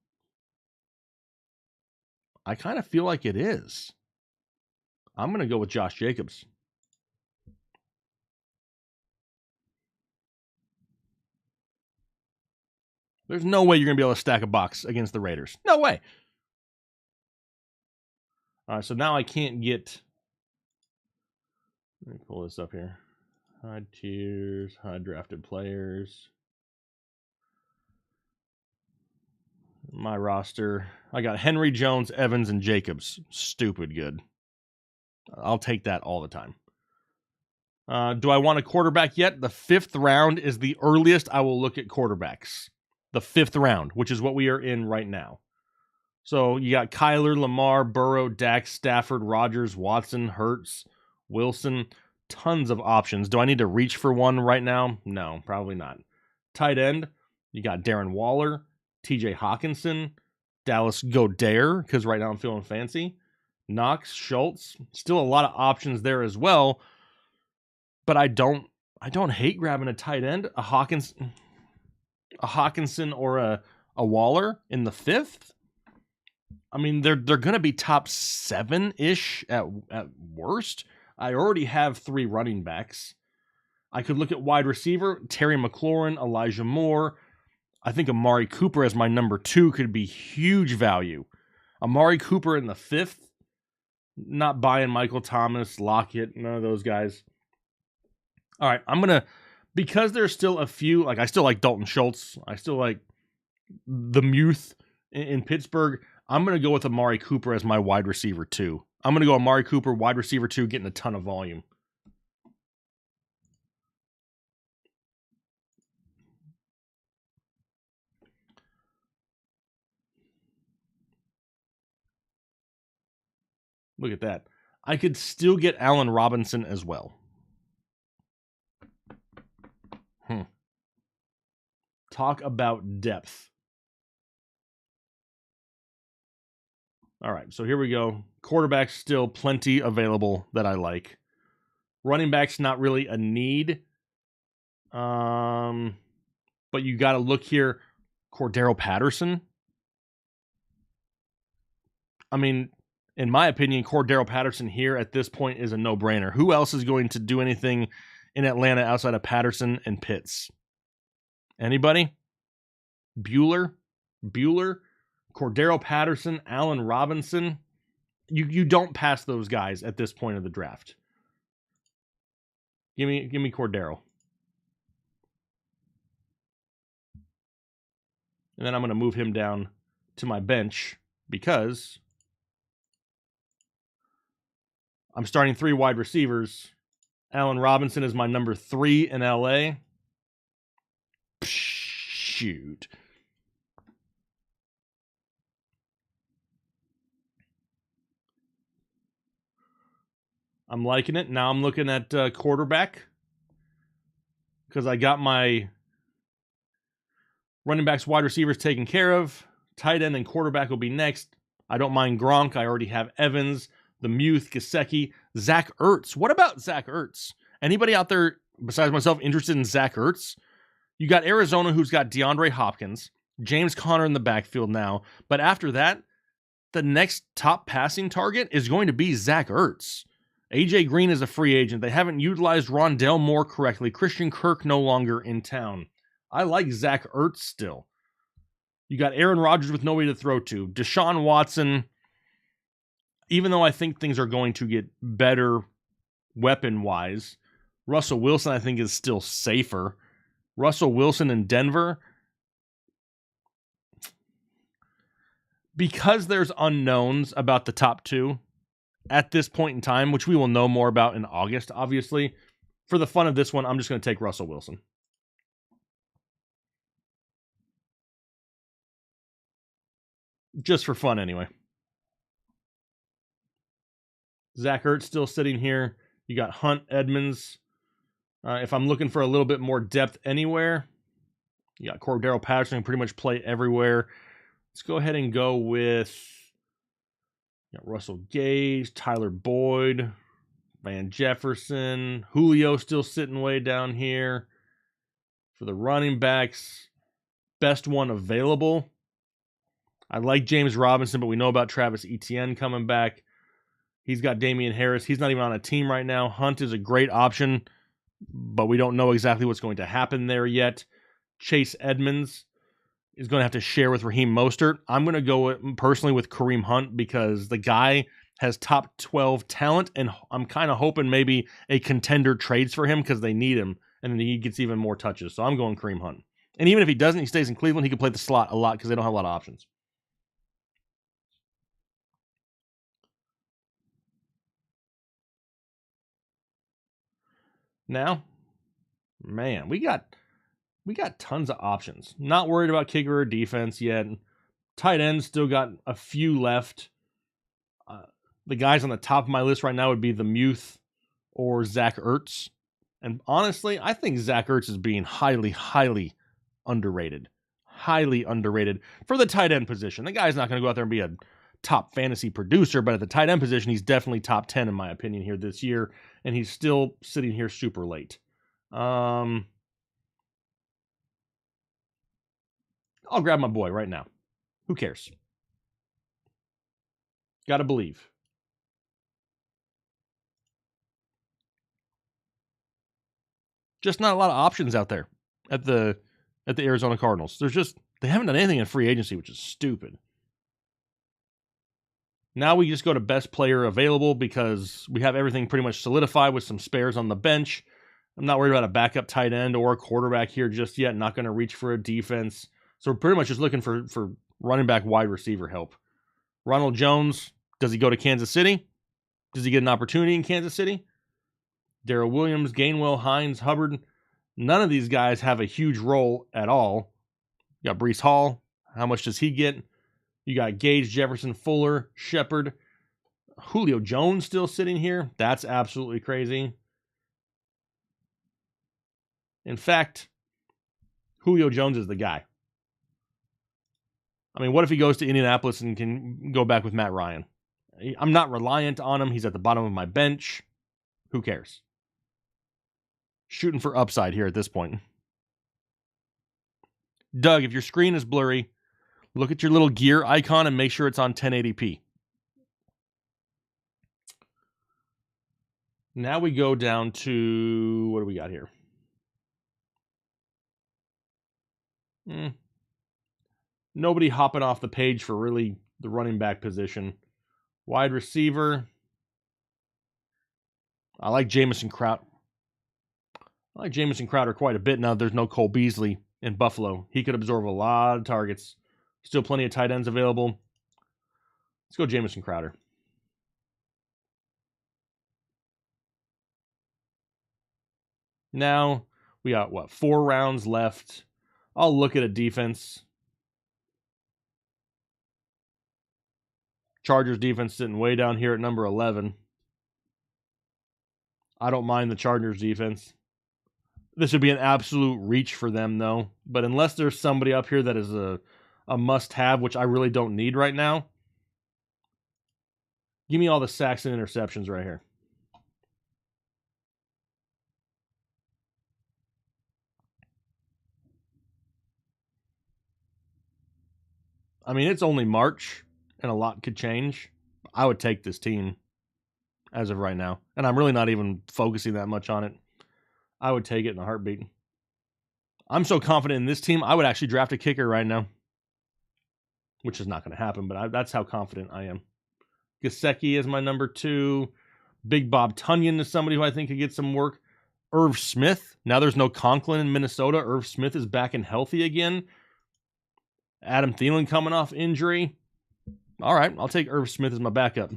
I kind of feel like it is. I'm going to go with Josh Jacobs. There's no way you're going to be able to stack a box against the Raiders. No way. All right, so now I can't get... Let me pull this up here. High tiers, high drafted players. My roster. I got Henry, Jones, Evans, and Jacobs. Stupid good. I'll take that all the time. Do I want a quarterback yet? The 5th round is the earliest I will look at quarterbacks. The 5th round, which is what we are in right now. So you got Kyler, Lamar, Burrow, Dak, Stafford, Rodgers, Watson, Hurts, Wilson. Tons of options. Do I need to reach for one right now? No, probably not. Tight end, you got Darren Waller, TJ Hawkinson, Dallas Goedert, because right now I'm feeling fancy. Knox, Schultz, still a lot of options there as well. But I don't hate grabbing a tight end, a Hawkinson or a Waller in the 5th. I mean, they're going to be top 7-ish at worst. I already have 3 running backs. I could look at wide receiver, Terry McLaurin, Elijah Moore. I think Amari Cooper as my number 2 could be huge value. Amari Cooper in the 5th. Not buying Michael Thomas, Lockett, none of those guys. All right, I'm going to, because there's still a few, like I still like Dalton Schultz. I still like the Muth in Pittsburgh. I'm going to go with Amari Cooper as my wide receiver 2. I'm going to go Amari Cooper, wide receiver 2, getting a ton of volume. Look at that. I could still get Allen Robinson as well. Talk about depth. All right, so here we go. Quarterbacks still plenty available that I like. Running backs not really a need. But you got to look here. Cordaro Patterson. I mean, in my opinion, Cordaro Patterson here at this point is a no-brainer. Who else is going to do anything in Atlanta outside of Patterson and Pitts? Anybody? Bueller, Cordaro Patterson, Allen Robinson. You don't pass those guys at this point of the draft. Give me Cordaro. And then I'm going to move him down to my bench because I'm starting 3 wide receivers. Allen Robinson is my number 3 in LA. Shoot. I'm liking it. Now I'm looking at quarterback because I got my running backs, wide receivers taken care of. Tight end and quarterback will be next. I don't mind Gronk. I already have Evans, the Muth, Gesicki, Zack Ertz. What about Zack Ertz? Anybody out there besides myself interested in Zack Ertz? You got Arizona, who's got DeAndre Hopkins, James Conner in the backfield now. But after that, the next top passing target is going to be Zack Ertz. AJ Green is a free agent. They haven't utilized Rondale Moore correctly. Christian Kirk no longer in town. I like Zack Ertz still. You got Aaron Rodgers with nobody to throw to. Deshaun Watson, even though I think things are going to get better weapon-wise, Russell Wilson I think is still safer. Russell Wilson in Denver, Because there's unknowns about the top two at this point in time, which we will know more about in August, obviously, for the fun of this one, I'm just going to take Russell Wilson. Just for fun, anyway. Zack Ertz still sitting here. You got Hunt, Edmonds. If I'm looking for a little bit more depth anywhere, you got Cordaro Patterson, pretty much play everywhere. Let's go ahead and go with Russell Gage, Tyler Boyd, Van Jefferson, Julio still sitting way down here. For the running backs, best one available. I like James Robinson, but we know about Travis Etienne coming back. He's got Damian Harris. He's not even on a team right now. Hunt is a great option, but we don't know exactly what's going to happen there yet. Chase Edmonds is going to have to share with Raheem Mostert. I'm going to go personally with Kareem Hunt because the guy has top 12 talent, and I'm kind of hoping maybe a contender trades for him because they need him, and then he gets even more touches. So I'm going Kareem Hunt. And even if he doesn't, he stays in Cleveland, he can play the slot a lot because they don't have a lot of options. Now, man, we got tons of options. Not worried about kicker or defense yet. Tight end still got a few left. The guys on the top of my list right now would be the Muth or Zack Ertz. And honestly, I think Zack Ertz is being highly, highly underrated. Highly underrated for the tight end position. The guy's not going to go out there and be a top fantasy producer, but at the tight end position, he's definitely top 10 in my opinion here this year, and he's still sitting here super late. I'll grab my boy right now. Who cares? Gotta believe. Just not a lot of options out there at the Arizona Cardinals. They haven't done anything in free agency, which is stupid. Now we just go to best player available because we have everything pretty much solidified with some spares on the bench. I'm not worried about a backup tight end or a quarterback here just yet. Not going to reach for a defense. So we're pretty much just looking for running back wide receiver help. Ronald Jones, does he go to Kansas City? Does he get an opportunity in Kansas City? Darrell Williams, Gainwell, Hines, Hubbard. None of these guys have a huge role at all. You got Breece Hall. How much does he get? You got Gage, Jefferson, Fuller, Shepard. Julio Jones still sitting here. That's absolutely crazy. In fact, Julio Jones is the guy. I mean, what if he goes to Indianapolis and can go back with Matt Ryan? I'm not reliant on him. He's at the bottom of my bench. Who cares? Shooting for upside here at this point. Doug, if your screen is blurry, look at your little gear icon and make sure it's on 1080p. Now we go down to, what do we got here? Nobody hopping off the page for really the running back position. Wide receiver. I like Jamison Crowder. Quite a bit now. There's no Cole Beasley in Buffalo. He could absorb a lot of targets. Still plenty of tight ends available. Let's go Jamison Crowder. Now, we got, 4 rounds left. I'll look at a defense. Chargers defense sitting way down here at number 11. I don't mind the Chargers defense. This would be an absolute reach for them, though. But unless there's somebody up here that is a must-have, which I really don't need right now, give me all the sacks and interceptions right here. I mean, it's only March, and a lot could change. I would take this team as of right now. And I'm really not even focusing that much on it. I would take it in a heartbeat. I'm so confident in this team, I would actually draft a kicker right now. Which is not going to happen, but that's how confident I am. Gesicki is my number 2. Big Bob Tunyon is somebody who I think could get some work. Irv Smith. Now there's no Conklin in Minnesota. Irv Smith is back and healthy again. Adam Thielen coming off injury. All right, I'll take Irv Smith as my backup.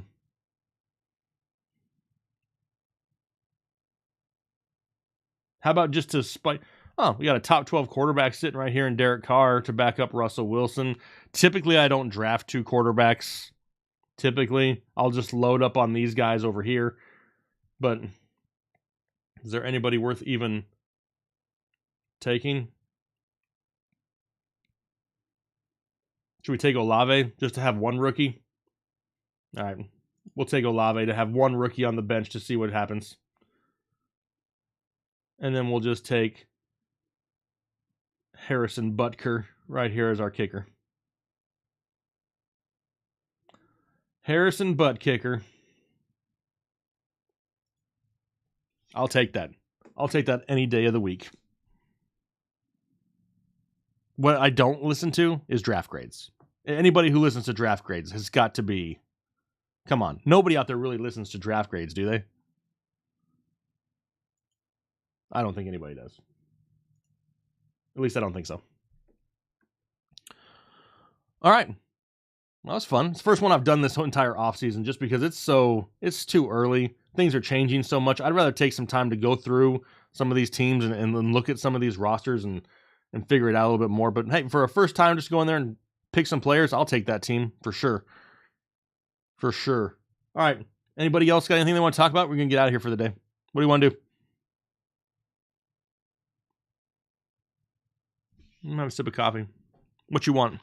How about just to spike? Oh, we got a top 12 quarterback sitting right here in Derek Carr to back up Russell Wilson. Typically, I don't draft 2 quarterbacks. Typically, I'll just load up on these guys over here. But is there anybody worth even taking? Should we take Olave just to have 1 rookie? All right, we'll take Olave to have 1 rookie on the bench to see what happens. And then we'll just take Harrison Butker right here as our kicker. Harrison Butt Kicker. I'll take that. I'll take that any day of the week. What I don't listen to is draft grades. Anybody who listens to draft grades has got to be... Come on. Nobody out there really listens to draft grades, do they? I don't think anybody does. At least I don't think so. All right. Well, that's fun. It's the first one I've done this entire offseason just because it's too early. Things are changing so much. I'd rather take some time to go through some of these teams and look at some of these rosters and figure it out a little bit more. But hey, for a first time, just go in there and pick some players. I'll take that team for sure. For sure. All right. Anybody else got anything they want to talk about? We're going to get out of here for the day. What do you want to do? I'm going to have a sip of coffee. What you want?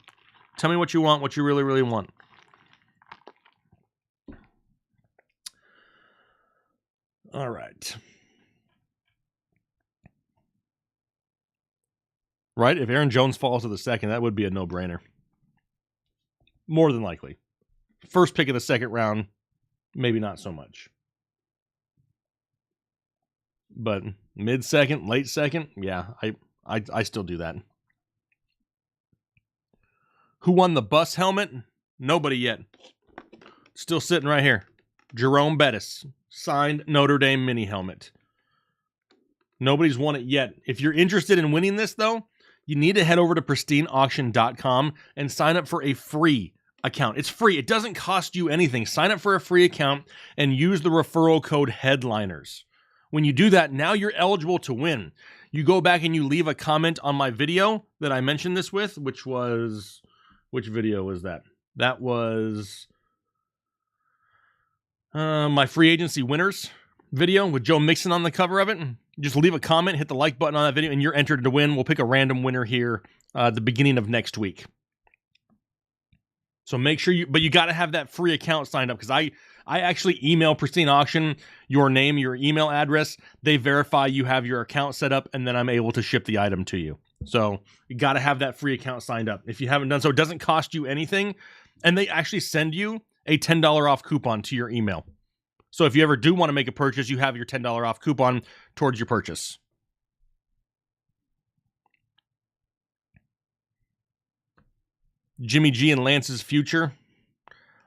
Tell me what you want, what you really, really want. All right. Right? If Aaron Jones falls to the second, that would be a no-brainer. More than likely. First pick of the second round, maybe not so much. But mid-second, late second, yeah, I still do that. Who won the bus helmet? Nobody yet. Still sitting right here. Jerome Bettis. Signed Notre Dame mini helmet. Nobody's won it yet. If you're interested in winning this, though, you need to head over to pristineauction.com and sign up for a free account. It's free. It doesn't cost you anything. Sign up for a free account and use the referral code HEADLINERS. When you do that, now you're eligible to win. You go back and you leave a comment on my video that I mentioned this with, which was... Which video was that? That was my free agency winners video with Joe Mixon on the cover of it. Just leave a comment, hit the like button on that video, and you're entered to win. We'll pick a random winner here at the beginning of next week. So make sure but you got to have that free account signed up because I actually email Pristine Auction your name, your email address. They verify you have your account set up, and then I'm able to ship the item to you. So you got to have that free account signed up. If you haven't done so, it doesn't cost you anything. And they actually send you a $10 off coupon to your email. So if you ever do want to make a purchase, you have your $10 off coupon towards your purchase. Jimmy G and Lance's future.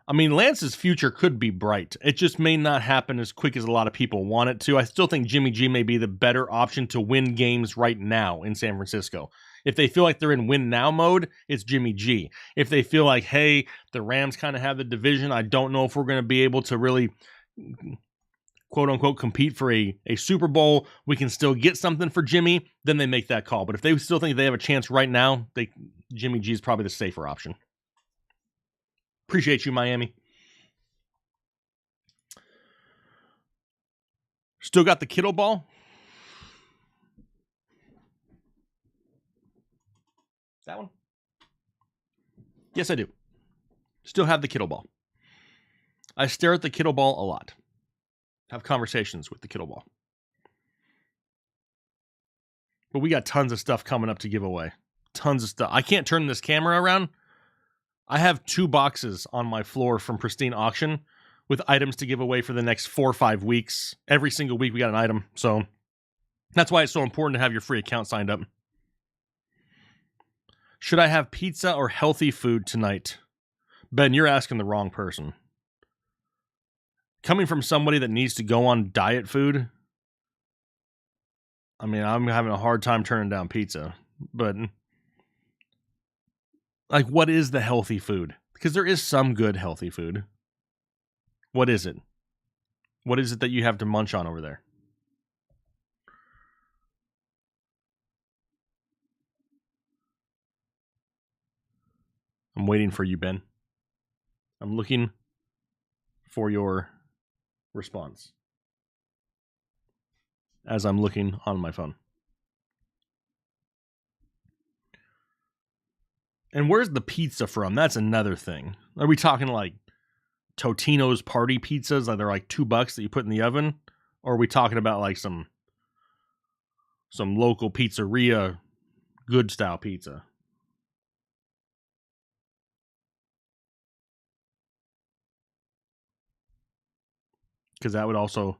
I mean, Lance's future could be bright. It just may not happen as quick as a lot of people want it to. I still think Jimmy G may be the better option to win games right now in San Francisco. If they feel like they're in win now mode, it's Jimmy G. If they feel like, hey, the Rams kind of have the division, I don't know if we're going to be able to really, quote unquote, compete for a Super Bowl, we can still get something for Jimmy, then they make that call. But if they still think they have a chance right now, Jimmy G is probably the safer option. Appreciate you, Miami. Still got the Kittle ball. That one? Yes, I do. Still have the Kittle ball. I stare at the Kittle ball a lot. Have conversations with the Kittle ball. But we got tons of stuff coming up to give away. Tons of stuff. I can't turn this camera around. I have 2 boxes on my floor from Pristine Auction with items to give away for the next 4 or 5 weeks. Every single week we got an item. So that's why it's so important to have your free account signed up. Should I have pizza or healthy food tonight? Ben, you're asking the wrong person. Coming from somebody that needs to go on diet food, I mean, I'm having a hard time turning down pizza. But... like, what is the healthy food? Because there is some good healthy food. What is it? What is it that you have to munch on over there? I'm waiting for you, Ben. I'm looking for your response as I'm looking on my phone. And where's the pizza from? That's another thing. Are we talking like Totino's party pizzas? Like they're like $2 that you put in the oven? Or are we talking about like some local pizzeria good style pizza? Because that would also...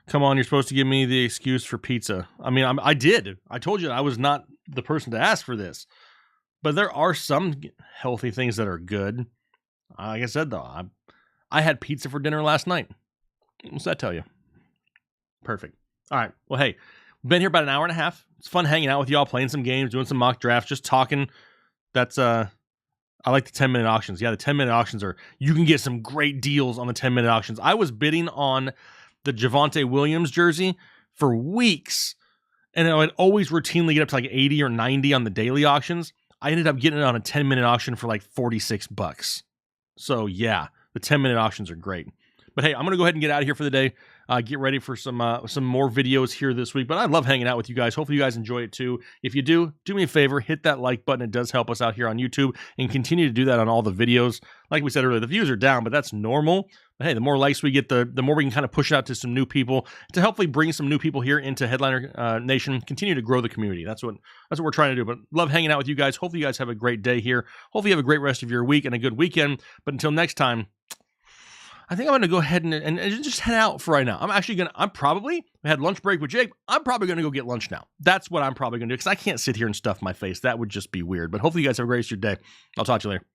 Come on, you're supposed to give me the excuse for pizza. I mean, I did. I told you I was not the person to ask for this. But there are some healthy things that are good. Like I said, though, I had pizza for dinner last night. What's that tell you? Perfect. All right. Well, hey, been here about an hour and a half. It's fun hanging out with y'all, playing some games, doing some mock drafts, just talking. That's I like the 10-minute auctions. Yeah, the 10-minute auctions you can get some great deals on the 10-minute auctions. I was bidding on the Javonte Williams jersey for weeks, and I would always routinely get up to like 80 or 90 on the daily auctions. I ended up getting it on a 10-minute auction for like $46. So yeah, the 10-minute auctions are great. But hey, I'm going to go ahead and get out of here for the day. Get ready for some more videos here this week. But I love hanging out with you guys. Hopefully you guys enjoy it too. If you do me a favor, hit that like button. It does help us out here on YouTube, and continue to do that on all the videos. Like we said earlier, the views are down, but that's normal. But hey, the more likes we get, the more we can kind of push it out to some new people, to hopefully bring some new people here into Headliner Nation, continue to grow the community. That's what we're trying to do. But love hanging out with you guys. Hopefully you guys have a great day here. Hopefully you have a great rest of your week and a good weekend. But until next time, I think I'm going to go ahead and just head out for right now. I had lunch break with Jake. I'm probably going to go get lunch now. That's what I'm probably going to do, because I can't sit here and stuff my face. That would just be weird. But hopefully you guys have a great rest of your day. I'll talk to you later.